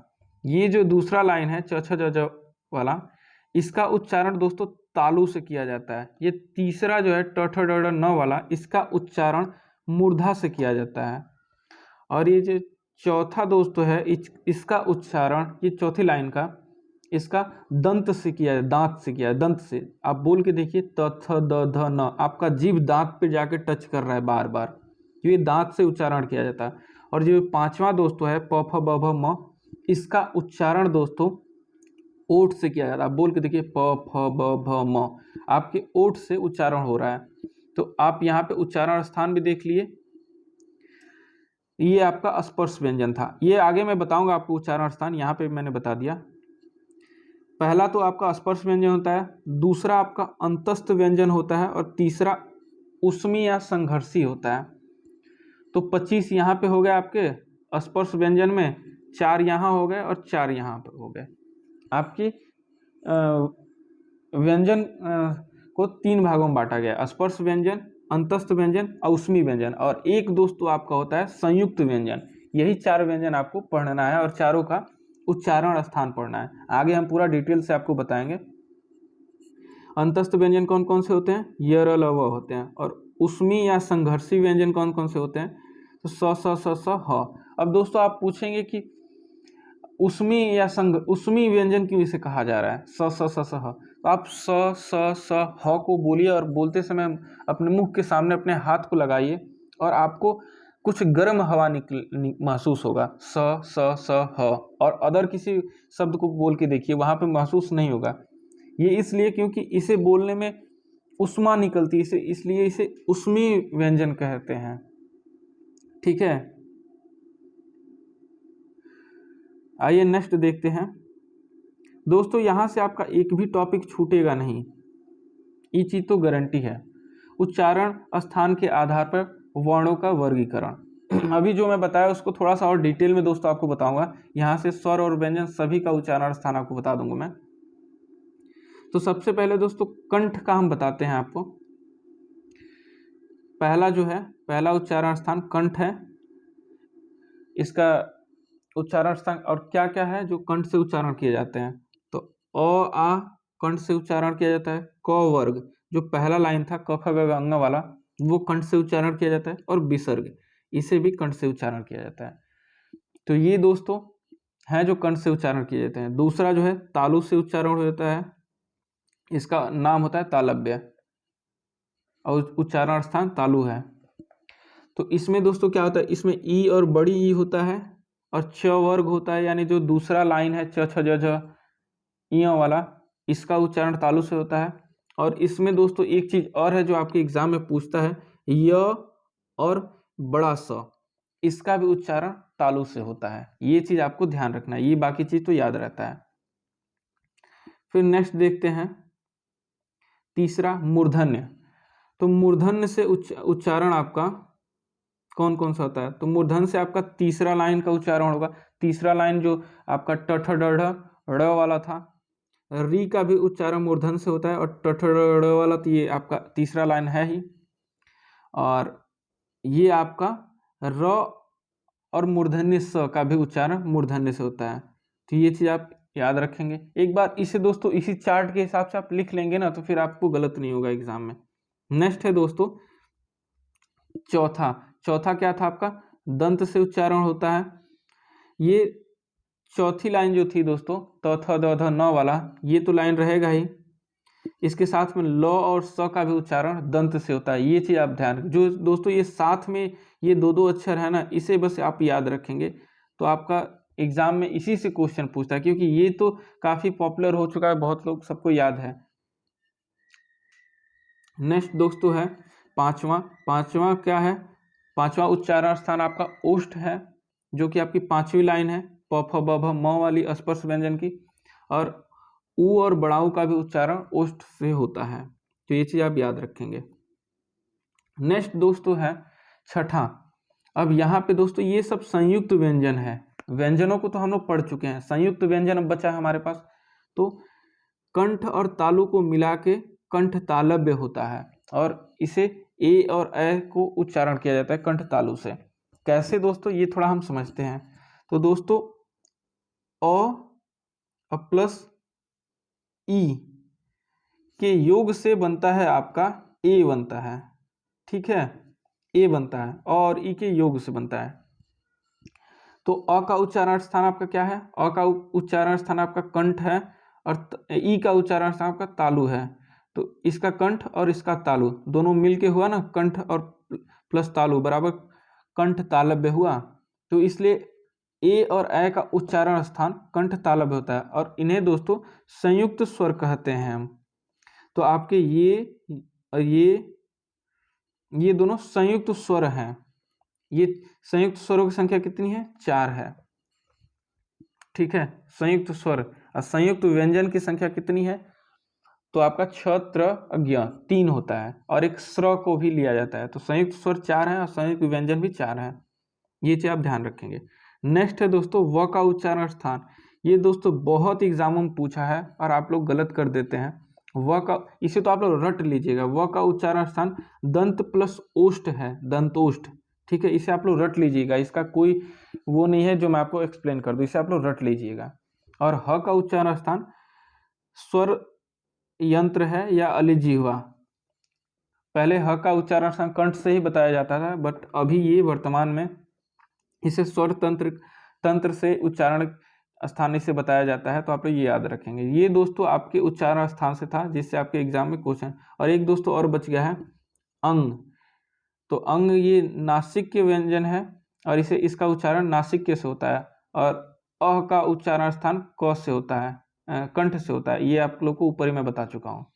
[SPEAKER 1] ये जो दूसरा लाइन है च छ ज ज वाला, इसका उच्चारण दोस्तों तालु से किया जाता है। ये तीसरा जो है ट ठ ड ढ न वाला, इसका उच्चारण मूर्धा से किया जाता है। और ये जो चौथा दोस्तों है इसका उच्चारण, ये चौथी लाइन का, इसका दंत से किया है, दांत से किया है, दंत से। आप बोल के देखिए त थ द ध न, आपका जीभ दांत पे जाके टच कर रहा है बार बार, ये दांत से उच्चारण किया जाता है। और जो पांचवा दोस्तों है प फ ब भ म, इसका उच्चारण दोस्तों ओठ से किया जाता है। आप बोल के देखिए प फ ब भ म, आपके ओठ से उच्चारण हो रहा है। तो आप यहाँ पे उच्चारण स्थान भी देख लिए, ये आपका स्पर्श व्यंजन था। ये आगे मैं बताऊंगा आपको उच्चारण स्थान, यहाँ पे मैंने बता दिया। पहला तो आपका स्पर्श व्यंजन होता है, दूसरा आपका अंतस्थ व्यंजन होता है, और तीसरा उष्मी या संघर्षी होता है। तो 25 यहाँ पे हो गए आपके स्पर्श व्यंजन में, 4 यहाँ हो गए और 4 यहाँ पे हो गए। आपकी व्यंजन को 3 भागों में बांटा गया, स्पर्श व्यंजन, अंतस्थ व्यंजन, औष्मी व्यंजन, और एक दोस्तों आपका होता है संयुक्त व्यंजन। यही 4 व्यंजन आपको पढ़ना है और चारों का उच्चारण स्थान पढ़ना है। आगे हम पूरा डिटेल से आपको बताएंगे। अंतस्थ व्यंजन कौन कौन से होते हैं, य र ल व होते हैं। और उष्मी या संघर्षी व्यंजन कौन कौन से होते हैं, तो स स स स ह। अब दोस्तों आप पूछेंगे कि उष्मी या उष्मी व्यंजन क्यों इसे कहा जा रहा है, स स स स ह। तो आप स स स ह को बोलिए और बोलते समय अपने मुंह के सामने अपने हाथ को लगाइए और आपको कुछ गर्म हवा महसूस होगा, स स स ह। और अदर किसी शब्द को बोल के देखिए, वहां पे महसूस नहीं होगा। ये इसलिए क्योंकि इसे बोलने में उष्मा निकलती है, इसलिए इसे उष्मी व्यंजन कहते हैं। ठीक है, आइए नेक्स्ट देखते हैं दोस्तों। यहां से आपका एक भी टॉपिक छूटेगा नहीं, ये चीज तो गारंटी है। उच्चारण स्थान के आधार पर वर्णों का वर्गीकरण, अभी जो मैं बताया उसको थोड़ा सा और डिटेल में दोस्तों आपको बताऊंगा। यहाँ से स्वर और व्यंजन सभी का उच्चारण स्थान आपको बता दूंगा मैं। तो सबसे पहले दोस्तों कंठ का हम बताते हैं आपको। पहला जो है, पहला उच्चारण स्थान कंठ है। इसका उच्चारण स्थान और क्या क्या है जो कंठ से उच्चारण किए जाते हैं, तो अ आ कंठ से उच्चारण किया जाता है। क वर्ग जो पहला लाइन था क ख ग घ अ वाला, वो कंठ से उच्चारण किया जाता है। और विसर्ग, इसे भी कंठ से उच्चारण किया जाता है। तो ये दोस्तों हैं जो कंठ से उच्चारण किए जाते हैं। दूसरा जो है तालु से उच्चारण हो जाता है, इसका नाम होता है तालव्य और उच्चारण स्थान तालु है। तो इसमें दोस्तों क्या होता है, इसमें ई और बड़ी ई होता है और च वर्ग होता है, यानी जो दूसरा लाइन है च छ ज झ इ वाला, इसका उच्चारण तालु से होता है। और इसमें दोस्तों एक चीज और है जो आपके एग्जाम में पूछता है, य और बड़ा स, इसका भी उच्चारण तालु से होता है। ये चीज आपको ध्यान रखना है, ये बाकी चीज तो याद रहता है। फिर नेक्स्ट देखते हैं तीसरा मूर्धन्य। तो मूर्धन्य से उच्चारण आपका कौन कौन सा होता है, तो मूर्धन्य से आपका तीसरा लाइन का उच्चारण होगा। तीसरा लाइन जो आपका ट ठ ड ढ ड़ वाला था, री का भी उच्चारण मूर्धन्य से होता है। और ट ठ ड ड़ वाला तो ये आपका तीसरा लाइन है ही। और ये आपका र और मूर्धन्य स का भी उच्चारण मूर्धन्य से होता है। तो ये चीज आप याद रखेंगे। एक बार इसे दोस्तों इसी चार्ट के हिसाब से आप लिख लेंगे ना, तो फिर आपको गलत नहीं होगा एग्जाम में। नेक्स्ट है दोस्तों चौथा। चौथा क्या था आपका, दंत से उच्चारण होता है। ये चौथी लाइन जो थी दोस्तों त थ द ध न वाला, ये तो लाइन रहेगा ही, इसके साथ में ल और स का भी उच्चारण दंत से होता है। ये चीज आप ध्यान, जो दोस्तों ये साथ में ये दो दो अक्षर है ना, इसे बस आप याद रखेंगे तो आपका एग्जाम में इसी से क्वेश्चन पूछता है, क्योंकि ये तो काफी पॉपुलर हो चुका है, बहुत लोग सबको याद है। नेक्स्ट दोस्तों है पांचवा। पांचवा क्या है, पांचवा उच्चारण स्थान आपका ओष्ठ है, जो कि आपकी पांचवी लाइन है प फ ब भ म वाली स्पर्श व्यंजन की। और उ और बड़ाऊ का भी उच्चारण ओष्ठ से होता है। तो ये चीज आप याद रखेंगे। नेक्स्ट दोस्तों है छठा। अब यहाँ पे दोस्तों ये सब संयुक्त व्यंजन है, व्यंजनों को तो हम लोग पढ़ चुके हैं, संयुक्त व्यंजन अब बचा है हमारे पास। तो कंठ और तालु को मिला के कंठ तालव्य होता है, और इसे ए और ए को उच्चारण किया जाता है कंठ तालु से। कैसे दोस्तों, ये थोड़ा हम समझते हैं। तो दोस्तों अ प्लस ई के योग से बनता है आपका ए बनता है, ठीक है, ए बनता है, और ई के योग से बनता है। तो अ का उच्चारण स्थान आपका क्या है, अ का उच्चारण स्थान आपका कंठ है, और ई का उच्चारण स्थान आपका तालु है। तो इसका कंठ और इसका तालु दोनों मिलके हुआ ना, कंठ और प्लस तालु बराबर कंठ तालव्य हुआ। तो इसलिए ए और ए का उच्चारण स्थान कंठ तालव्य होता है, और इन्हें दोस्तों संयुक्त स्वर कहते हैं हम। तो आपके ये और ये दोनों संयुक्त स्वर हैं। ये संयुक्त स्वरों की संख्या कितनी है, 4 है, ठीक है, संयुक्त स्वर। और संयुक्त व्यंजन की संख्या कितनी है, तो आपका छ त्र ज्ञ 3 होता है, और एक स्र को भी लिया जाता है। तो संयुक्त स्वर 4 है और संयुक्त व्यंजन भी 4 है, ये चीज आप ध्यान रखेंगे। नेक्स्ट है दोस्तों व का उच्चारण स्थान। ये दोस्तों बहुत एग्जामों में पूछा है और आप लोग गलत कर देते हैं। व का, इसे तो आप लोग रट लीजिएगा, व का उच्चारण स्थान दंत प्लस ओष्ठ है, दंतोष्ठ, ठीक है, इसे आप लोग रट लीजिएगा, इसका कोई वो नहीं है जो मैं आपको एक्सप्लेन कर दूं, इसे आप लोग रट लीजिएगा। और ह का उच्चारण स्थान स्वर यंत्र है या अलिजिह्वा। पहले ह का उच्चारण स्थान कंठ से ही बताया जाता था, बट अभी ये वर्तमान में इसे स्वर तंत्र से उच्चारण स्थान से बताया जाता है। तो आप लोग ये याद रखेंगे। ये दोस्तों आपके उच्चारण स्थान से था, जिससे आपके एग्जाम में क्वेश्चन। और एक दोस्तों और बच गया है अंग। तो अंग ये नासिक के व्यंजन है, और इसे इसका उच्चारण नासिक के से होता है, और अ का उच्चारण स्थान क से होता है, कंठ से होता है। ये आप लोग को ऊपर ही मैं बता चुका हूँ।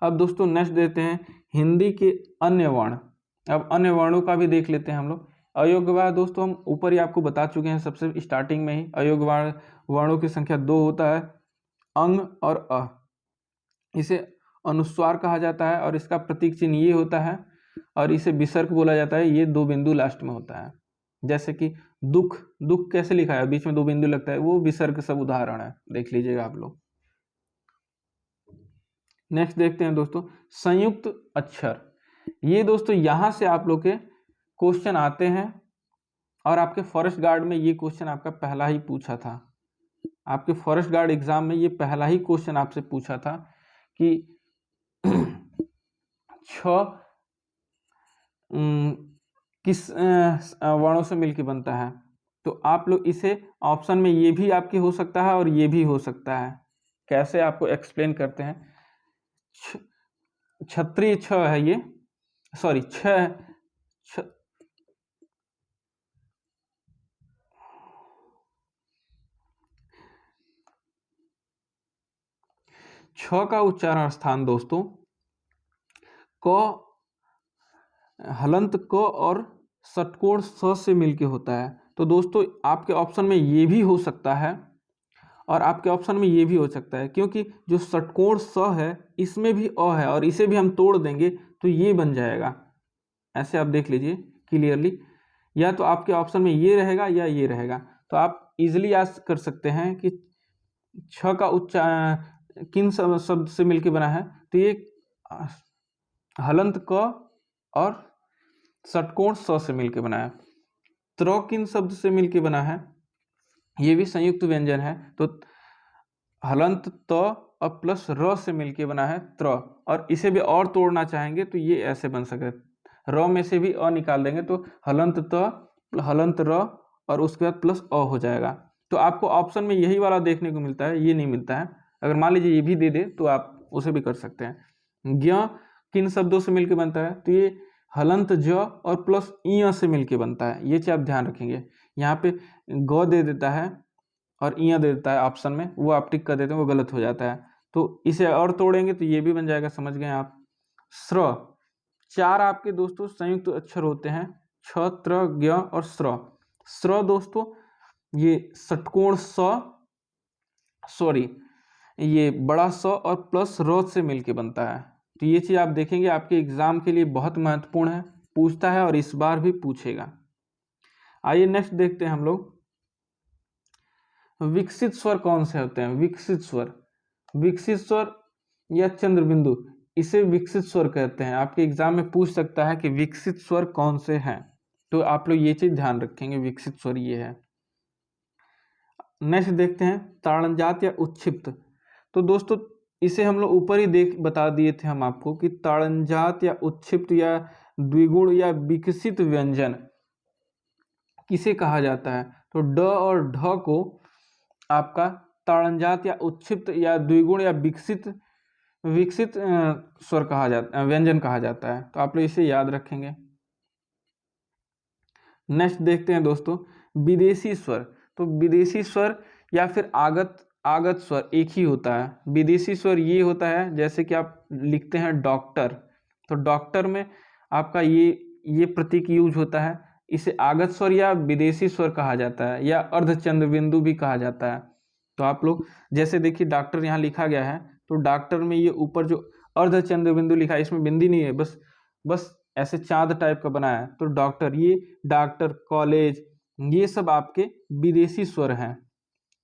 [SPEAKER 1] अब दोस्तों नेक्स्ट देते हैं हिंदी के अन्य वर्ण। अब अन्य वर्णों का भी देख लेते हैं हम लोग। अयोग्यवाद दोस्तों हम ऊपर ही आपको बता चुके हैं, सबसे स्टार्टिंग में ही अयोग्यवाद वर्णों की संख्या 2 होता है, अंग और अ। इसे अनुस्वार कहा जाता है, और इसका प्रतीक चिन्ह ये होता है, और इसे विसर्ग बोला जाता है। ये 2 बिंदु लास्ट में होता है, जैसे कि दुख, दुख कैसे लिखा है, बीच में 2 बिंदु लगता है, वो विसर्ग सब उदाहरण है, देख लीजिएगा आप लोग। नेक्स्ट देखते हैं दोस्तों संयुक्त अक्षर। ये दोस्तों यहां से आप लोग के क्वेश्चन आते हैं, और आपके फॉरेस्ट गार्ड में ये क्वेश्चन आपका पहला ही पूछा था। आपके फॉरेस्ट गार्ड एग्जाम में ये पहला ही क्वेश्चन आपसे पूछा था कि छ किस वर्णों से मिलकर बनता है। तो आप लोग इसे ऑप्शन में ये भी आपके हो सकता है और ये भी हो सकता है। कैसे आपको एक्सप्लेन करते हैं। क्षत्रिय छ है ये, सॉरी छ का उच्चारण स्थान दोस्तों क, हलंत क और षटकोण स से मिलके होता है। तो दोस्तों आपके ऑप्शन में ये भी हो सकता है, और आपके ऑप्शन में ये भी हो सकता है, क्योंकि जो षटकोण स है इसमें भी अ है, और इसे भी हम तोड़ देंगे तो ये बन जाएगा। ऐसे आप देख लीजिए क्लियरली, या तो आपके ऑप्शन में ये रहेगा या ये रहेगा। तो आप इजिली याद कर सकते हैं कि छ का उच्चारण किन शब्द से मिलकर बना है। तो ये हलंत क और षटकोण स से मिलकर बना है। त्र किन शब्द से मिलकर बना है, ये भी संयुक्त व्यंजन है। तो हलंत त और प्लस र से मिलके बना है त्र, और इसे भी और तोड़ना चाहेंगे तो ये ऐसे बन सके, र में से भी अ निकाल देंगे तो हलंत त हलंत र और उसके बाद प्लस अ हो जाएगा। तो आपको ऑप्शन में यही वाला देखने को मिलता है, ये नहीं मिलता है। अगर मान लीजिए ये भी दे दे तो आप उसे भी कर सकते हैं। ज्ञ किन शब्दों से मिलके बनता है, तो ये हलंत ज और प्लस इ से मिलके बनता है। ये चीज आप ध्यान रखेंगे। यहाँ पे ग दे देता है और इया दे देता है ऑप्शन में, वो आप टिक कर देते हैं, वो गलत हो जाता है। तो इसे और तोड़ेंगे तो ये भी बन जाएगा, समझ गए आप। स्र, 4 आपके दोस्तों संयुक्त अक्षर होते हैं, छ त्र ज्ञ और स्र। स्र दोस्तों ये षटकोण स, सॉरी ये बड़ा स और प्लस र से मिलके बनता है। तो ये चीज़ आप देखेंगे, आपके एग्जाम के लिए बहुत महत्वपूर्ण है, पूछता है और इस बार भी पूछेगा। आइए नेक्स्ट देखते हैं हम लोग, विकसित स्वर कौन से होते हैं। विकसित स्वर या चंद्र बिंदु, इसे विकसित स्वर कहते हैं। आपके एग्जाम में पूछ सकता है कि विकसित स्वर कौन से हैं, तो आप लोग ये चीज ध्यान रखेंगे, विकसित स्वर ये है। नेक्स्ट देखते हैं ताड़नजात या उत्क्षिप्त। तो दोस्तों इसे हम लोग ऊपर ही बता दिए थे हम आपको कि ताड़नजात या उत्क्षिप्त या द्विगुण या विकसित व्यंजन किसे कहा जाता है। तो ड और ढ को आपका ताड़नजात या उत्क्षिप्त या द्विगुण या विकसित स्वर कहा जाता, व्यंजन कहा जाता है। तो आप लोग इसे याद रखेंगे। नेक्स्ट देखते हैं दोस्तों विदेशी स्वर। तो विदेशी स्वर या फिर आगत स्वर एक ही होता है। विदेशी स्वर ये होता है जैसे कि आप लिखते हैं डॉक्टर, तो डॉक्टर में आपका ये प्रतीक यूज होता है। इसे आगत स्वर या विदेशी स्वर कहा जाता है, या अर्धचंद्र बिंदु भी कहा जाता है। तो आप लोग जैसे देखिए डॉक्टर यहाँ लिखा गया है, तो डॉक्टर में ये ऊपर जो अर्धचंद्र बिंदु लिखा है, इसमें बिंदी नहीं है, बस ऐसे चांद टाइप का बना है। तो डॉक्टर, ये डॉक्टर, कॉलेज, ये सब आपके विदेशी स्वर हैं।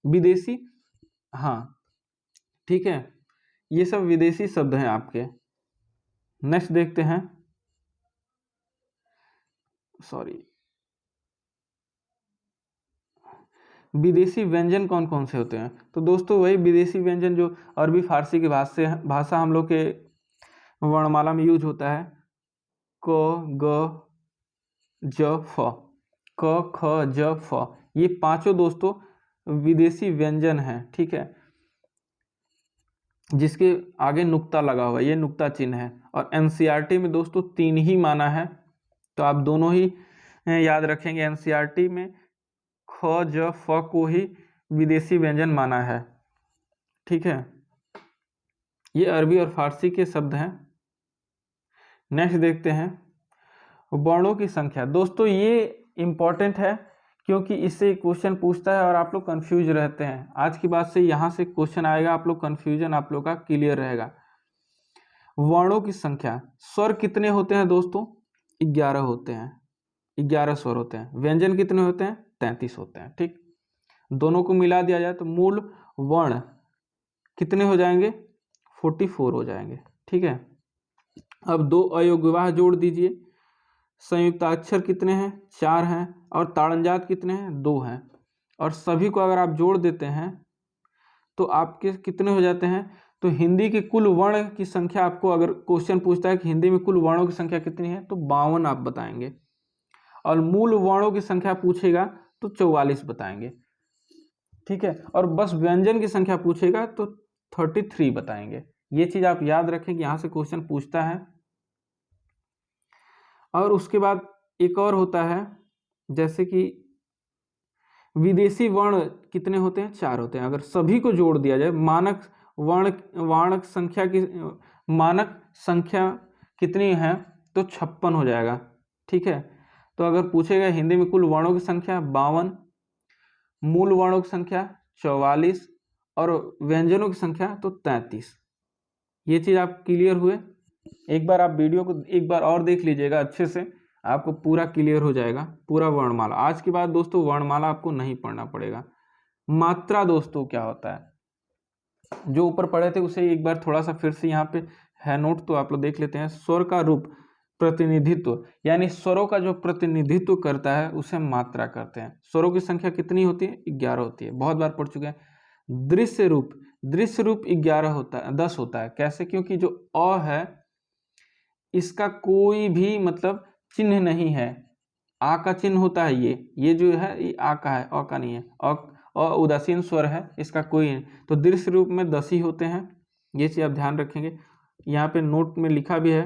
[SPEAKER 1] विदेशी, हाँ ठीक है, ये सब विदेशी शब्द हैं आपके। नेक्स्ट देखते हैं, सॉरी, विदेशी व्यंजन कौन कौन से होते हैं। तो दोस्तों वही विदेशी व्यंजन जो अरबी फारसी की भाषा हम लोग के वर्णमाला में यूज होता है, क ग ज फ, क ख ज फ, ये पांचों दोस्तों विदेशी व्यंजन हैं, ठीक है, जिसके आगे नुक्ता लगा हुआ है, ये नुक्ता चिन्ह है। और एनसीईआरटी में दोस्तों 3 ही माना है, तो आप दोनों ही याद रखेंगे। एनसीईआरटी में ख ज फ को ही विदेशी व्यंजन माना है, ठीक है। ये अरबी और फारसी के शब्द हैं। नेक्स्ट देखते हैं वर्णों की संख्या। दोस्तों ये इंपॉर्टेंट है क्योंकि इससे क्वेश्चन पूछता है और आप लोग कंफ्यूज रहते हैं। आज की बात से यहाँ से क्वेश्चन आएगा, आप लोग कंफ्यूजन आप लोग का क्लियर रहेगा। वर्णों की संख्या, स्वर कितने होते हैं दोस्तों, 11 होते हैं, 11 स्वर होते हैं। व्यंजन कितने होते हैं, 33 होते हैं, ठीक। दोनों को मिला दिया जाए तो मूल वर्ण कितने हो जाएंगे, 44 हो जाएंगे, ठीक है। अब 2 अयोग्यवाह जोड़ दीजिए। संयुक्ताक्षर कितने हैं, 4 हैं, और ताड़नजात कितने हैं, 2 हैं। और सभी को अगर आप जोड़ देते हैं तो आपके कितने हो जाते हैं। तो हिंदी के कुल वर्ण की संख्या, आपको अगर क्वेश्चन पूछता है कि हिंदी में कुल वर्णों की संख्या कितनी है, तो 52 आप बताएंगे। और मूल वर्णों की संख्या पूछेगा तो 44 बताएंगे, ठीक है। और बस व्यंजन की संख्या पूछेगा तो 33 बताएंगे। ये चीज आप याद रखें कि यहाँ से क्वेश्चन पूछता है। और उसके बाद एक और होता है, जैसे कि विदेशी वर्ण कितने होते हैं, 4 होते हैं। अगर सभी को जोड़ दिया जाए, मानक संख्या कितनी है, तो 56 हो जाएगा, ठीक है। तो अगर पूछेगा हिंदी में कुल वर्णों की संख्या 52, मूल वर्णों की संख्या 44 और व्यंजनों की संख्या तो 33। ये चीज आप क्लियर हुए। एक बार आप वीडियो को एक बार और देख लीजिएगा अच्छे से, आपको पूरा क्लियर हो जाएगा, पूरा वर्णमाला। आज के बाद दोस्तों वर्णमाला आपको नहीं पढ़ना पड़ेगा। मात्रा दोस्तों क्या होता है, जो ऊपर पढ़े थे उसे एक बार थोड़ा सा फिर से यहाँ पे है नोट, तो आप लोग देख लेते हैं। स्वर का रूप प्रतिनिधित्व, यानी स्वरों का जो प्रतिनिधित्व करता है उसे मात्रा करते हैं। स्वरों की संख्या कितनी होती है, 11 होती है, बहुत बार पढ़ चुके हैं। दृश्य रूप 11 होता है, 10 होता है। कैसे, क्योंकि जो अ है इसका कोई भी मतलब चिन्ह नहीं है, आ का चिन्ह होता है। ये जो है ये आ का है, अ का नहीं है। अ उदासीन स्वर है, इसका कोई नहीं। तो दृश्य रूप में 10 ही होते हैं, ये चीज आप ध्यान रखेंगे। यहाँ पे नोट में लिखा भी है,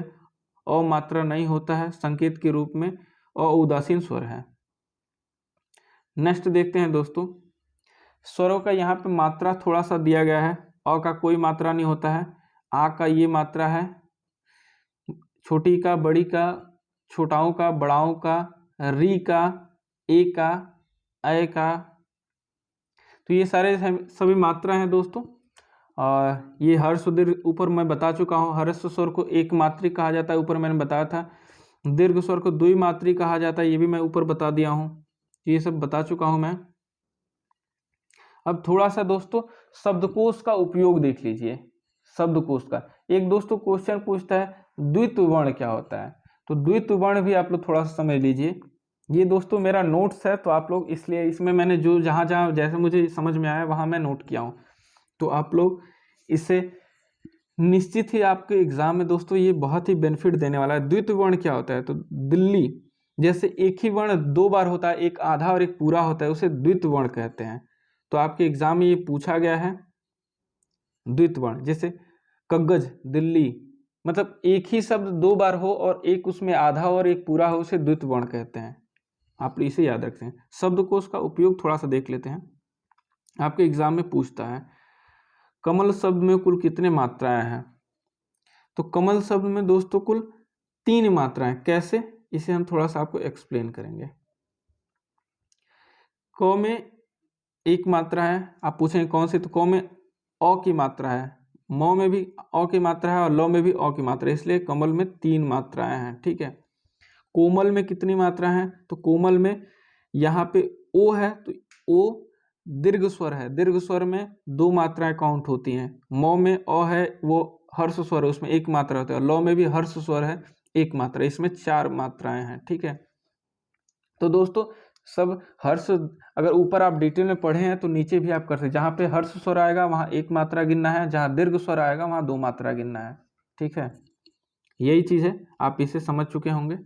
[SPEAKER 1] अ मात्रा नहीं होता है, संकेत के रूप में अ उदासीन स्वर है। नेक्स्ट देखते हैं दोस्तों, स्वरों का यहाँ पे मात्रा थोड़ा सा दिया गया है। अ का कोई मात्रा नहीं होता है, आ का ये मात्रा है, छोटी का, बड़ी का, छोटाओं का, बड़ाओं का, री का, ए का, अय का, तो ये सारे सभी मात्रा हैं दोस्तों। और ये हर्ष दीर्घ ऊपर मैं बता चुका हूँ। ह्रस्व स्वर को एक मात्रिक कहा जाता है, ऊपर मैंने बताया था। दीर्घ स्वर को द्विमात्रिक कहा जाता है, ये भी मैं ऊपर बता दिया हूँ, ये सब बता चुका हूँ मैं। अब थोड़ा सा दोस्तों शब्दकोश का उपयोग देख लीजिए। शब्दकोश का एक दोस्तों क्वेश्चन पूछता है द्वित्व वर्ण क्या होता है, तो द्वित्व वर्ण भी आप लोग थोड़ा सा समझ लीजिए। ये दोस्तों मेरा नोट्स है, तो आप लोग इसलिए इसमें मैंने जो जहाँ जहाँ जैसे मुझे समझ में आया वहाँ मैं नोट किया हूँ, तो आप लोग इसे निश्चित ही आपके एग्जाम में दोस्तों ये बहुत ही बेनिफिट देने वाला है। द्वित्व वर्ण क्या होता है, तो दिल्ली जैसे एक ही वर्ण दो बार होता है, एक आधा और एक पूरा होता है, उसे द्वित्व वर्ण कहते हैं। तो आपके एग्जाम में ये पूछा गया है द्वित्व वर्ण। जैसे कागज, दिल्ली, मतलब एक ही शब्द दो बार हो और एक उसमें आधा और एक पूरा हो, उसे द्वित्व वर्ण कहते हैं। आप इसे याद रखते हैं। शब्दकोश का उपयोग थोड़ा सा देख लेते हैं। आपके एग्जाम में पूछता है कमल शब्द में कुल कितने मात्राएं हैं, तो कमल शब्द में दोस्तों कुल 3 मात्राएं। कैसे, इसे हम थोड़ा सा आपको एक्सप्लेन करेंगे। क में एक मात्रा है, आप पूछेंगे कौन सी, तो क में अ की मात्रा है, म में भी अ की मात्रा है और ल में भी अ की मात्रा है, इसलिए कमल में 3 मात्राएं हैं। ठीक है। कोमल में कितनी मात्रा है, तो कोमल में यहाँ पे ओ है, तो ओ दीर्घ स्वर है, दीर्घ स्वर में 2 मात्राएं काउंट होती हैं। म में अ है, वो हर्ष स्वर है, उसमें 1 मात्रा होता है। ल में भी हर्ष स्वर है, 1 मात्रा, इसमें 4 मात्राएं हैं। ठीक है। तो दोस्तों सब हर्ष अगर ऊपर आप डिटेल में पढ़े हैं तो नीचे भी आप कर सकते, जहाँ पे हर्ष स्वर आएगा वहाँ 1 मात्रा गिनना है, जहाँ दीर्घ स्वर आएगा वहाँ 2 मात्रा गिनना है। ठीक है, यही चीज है, आप इसे समझ चुके होंगे।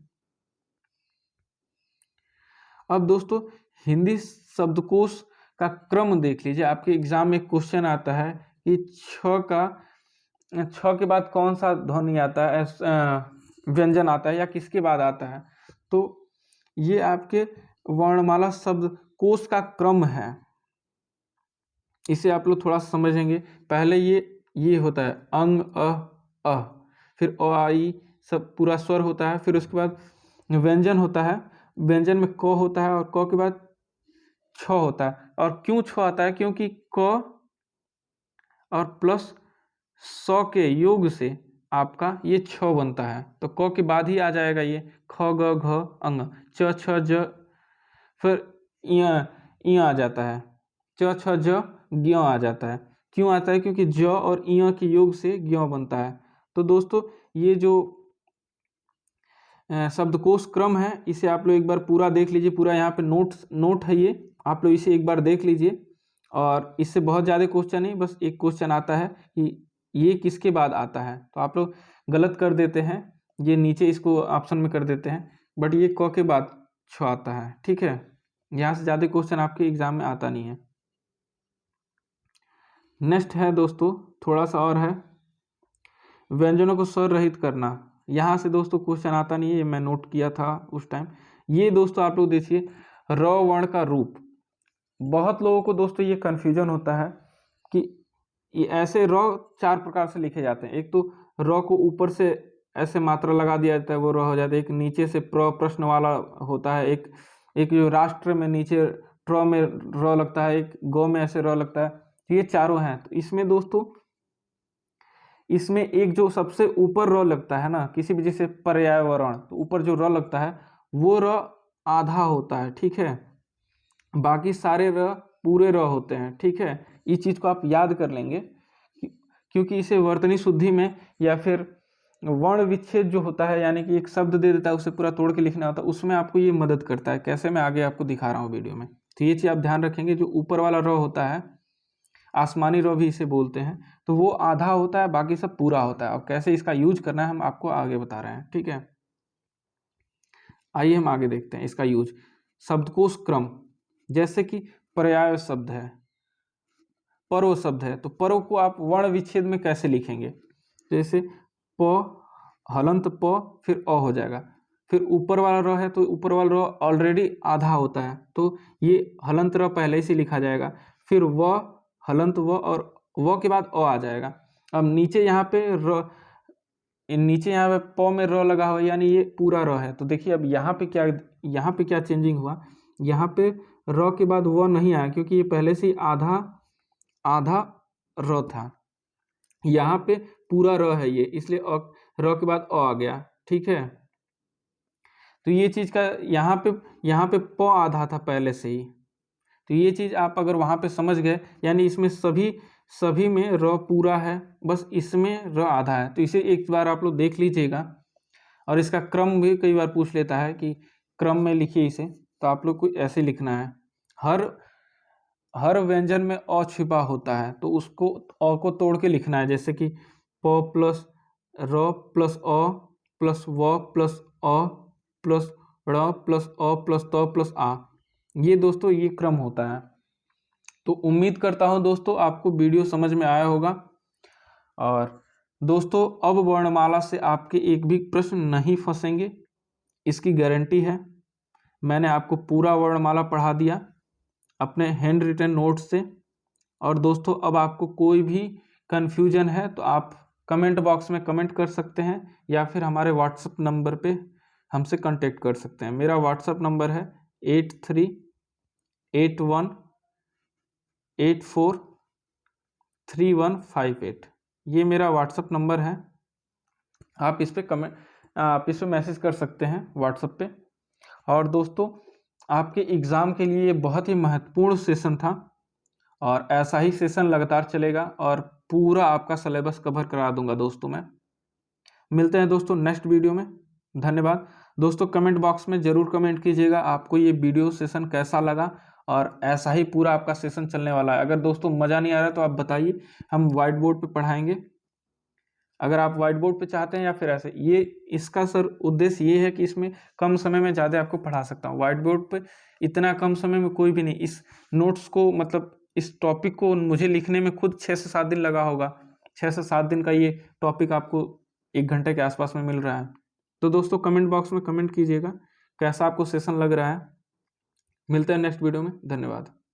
[SPEAKER 1] अब दोस्तों हिंदी शब्दकोश का क्रम देख लीजिए। आपके एग्जाम में क्वेश्चन आता है कि छ के बाद कौन सा ध्वनि आता है, व्यंजन आता है, या किसके बाद आता है, तो ये आपके वर्णमाला शब्दकोश का क्रम है। इसे आप लोग थोड़ा समझेंगे। पहले ये होता है अंग अ, फिर अ आ इ सब पूरा स्वर होता है, फिर उसके बाद व्यंजन होता है, व्यंजन में क होता है और क के बाद छ होता है। और क्यों छ आता है, क्योंकि क और प्लस स के योग से आपका ये छ बनता है, तो क के बाद ही आ जाएगा ये ख ग घ अंग, च छ ज, फिर इ आ जाता है, च छ ज ज्ञ आ जाता है। क्यों आता है, क्योंकि ज और इ के योग से ज्ञ बनता है। तो दोस्तों ये जो शब्दकोश क्रम है इसे आप लोग एक बार पूरा देख लीजिए। पूरा यहाँ पे नोट है, ये आप लोग इसे एक बार देख लीजिए। और इससे बहुत ज़्यादा क्वेश्चन नहीं, बस एक क्वेश्चन आता है कि ये किसके बाद आता है, तो आप लोग गलत कर देते हैं, ये नीचे इसको ऑप्शन में कर देते हैं, बट ये क के बाद छ आता है। ठीक है, यहाँ से ज़्यादा क्वेश्चन आपके एग्जाम में आता नहीं है। नेक्स्ट है दोस्तों, थोड़ा सा और है, व्यंजनों को स्वर रहित करना। यहाँ से दोस्तों क्वेश्चन आता नहीं है, ये मैं नोट किया था उस टाइम। ये दोस्तों आप लोग देखिए र वर्ण का रूप। बहुत लोगों को दोस्तों ये कन्फ्यूजन होता है कि ये ऐसे र 4 प्रकार से लिखे जाते हैं। एक तो र को ऊपर से ऐसे मात्रा लगा दिया जाता है, वो र हो जाता है। एक नीचे से प्रश्न वाला होता है, एक जो राष्ट्र में नीचे ट्र में र लगता है, एक ग में ऐसे र लगता है। तो ये चारों हैं। तो इसमें दोस्तों इसमें एक जो सबसे ऊपर र लगता है ना, किसी भी जैसे पर्यावरण, तो ऊपर जो र लगता है वो र आधा होता है। ठीक है, बाकी सारे र पूरे र होते हैं। ठीक है, इस चीज को आप याद कर लेंगे क्योंकि इसे वर्तनी शुद्धि में या फिर वर्ण विच्छेद जो होता है, यानी कि एक शब्द दे देता है उसे पूरा तोड़ के लिखना होता है, उसमें आपको ये मदद करता है। कैसे, मैं आगे आपको दिखा रहा हूँ वीडियो में। तो ये चीज आप ध्यान रखेंगे, जो ऊपर वाला र होता है, आसमानी र भी इसे बोलते हैं, तो वो आधा होता है, बाकी सब पूरा होता है। और कैसे इसका यूज करना है हम आपको आगे बता रहे हैं। ठीक है, आइए हम आगे देखते हैं इसका यूज। शब्दकोश क्रम, जैसे कि पर्याय शब्द है, पर्व शब्द है, तो पर्व को आप वर्ण विच्छेद में कैसे लिखेंगे, जैसे प हलंत प फिर अ हो जाएगा, फिर ऊपर वाला र है तो ऊपर वाला र ऑलरेडी आधा होता है, तो ये हलंत र पहले से लिखा जाएगा, फिर व हलंत व और व के बाद अ आ जाएगा। अब नीचे यहाँ पे नीचे यहाँ पे प में र लगा हुआ, यानी ये पूरा र है। तो देखिए अब यहाँ पे क्या चेंजिंग हुआ, यहाँ पे र के बाद व नहीं आया, क्योंकि ये पहले से ही आधा र था। यहाँ पे पूरा र है ये, इसलिए र के बाद अ आ गया, ठीक है। तो ये चीज़ का यहाँ पे प आधा था पहले से ही, तो ये चीज़ आप अगर वहाँ पे समझ गए, यानी इसमें सभी में र पूरा है, बस इसमें र आधा है। तो इसे एक बार आप लोग देख लीजिएगा, और इसका क्रम भी कई बार पूछ लेता है कि क्रम में लिखिए इसे, तो आप लोग को ऐसे लिखना है। हर व्यंजन में अ छिपा होता है, तो उसको अ को तोड़ के लिखना है, जैसे कि प प्लस र प्लस अ प्लस व प्लस अ प्लस ड़ प्लस अ प्लस त प्लस आ। ये दोस्तों ये क्रम होता है। तो उम्मीद करता हूँ दोस्तों आपको वीडियो समझ में आया होगा। और दोस्तों अब वर्णमाला से आपके एक भी प्रश्न नहीं फंसेंगे, इसकी गारंटी है। मैंने आपको पूरा वर्णमाला पढ़ा दिया अपने हैंड रिटन नोट्स से। और दोस्तों अब आपको कोई भी कन्फ्यूजन है तो आप कमेंट बॉक्स में कमेंट कर सकते हैं, या फिर हमारे व्हाट्सएप नंबर पे हमसे कांटेक्ट कर सकते हैं। मेरा व्हाट्सएप नंबर है 8381843158। ये मेरा व्हाट्सएप नंबर है, आप इस पे मैसेज कर सकते हैं व्हाट्सएप पे। और दोस्तों आपके एग्ज़ाम के लिए बहुत ही महत्वपूर्ण सेशन था, और ऐसा ही सेशन लगातार चलेगा, और पूरा आपका सिलेबस कवर करा दूंगा दोस्तों मैं। मिलते हैं दोस्तों नेक्स्ट वीडियो में। धन्यवाद दोस्तों। कमेंट बॉक्स में ज़रूर कमेंट कीजिएगा आपको ये वीडियो सेशन कैसा लगा, और ऐसा ही पूरा आपका सेशन चलने वाला है। अगर दोस्तों मज़ा नहीं आ रहा तो आप बताइए, हम व्हाइट बोर्ड पे पढ़ाएंगे। अगर आप व्हाइट बोर्ड पे चाहते हैं या फिर ऐसे, ये इसका सर उद्देश्य ये है कि इसमें कम समय में ज़्यादा आपको पढ़ा सकता हूँ। व्हाइट बोर्ड पे इतना कम समय में कोई भी नहीं। इस नोट्स को मतलब इस टॉपिक को मुझे लिखने में खुद 6 से 7 दिन लगा होगा। 6 से 7 दिन का ये टॉपिक आपको 1 घंटे के आसपास में मिल रहा है। तो दोस्तों कमेंट बॉक्स में कमेंट कीजिएगा कैसा आपको सेशन लग रहा है। मिलते हैं नेक्स्ट वीडियो में। धन्यवाद।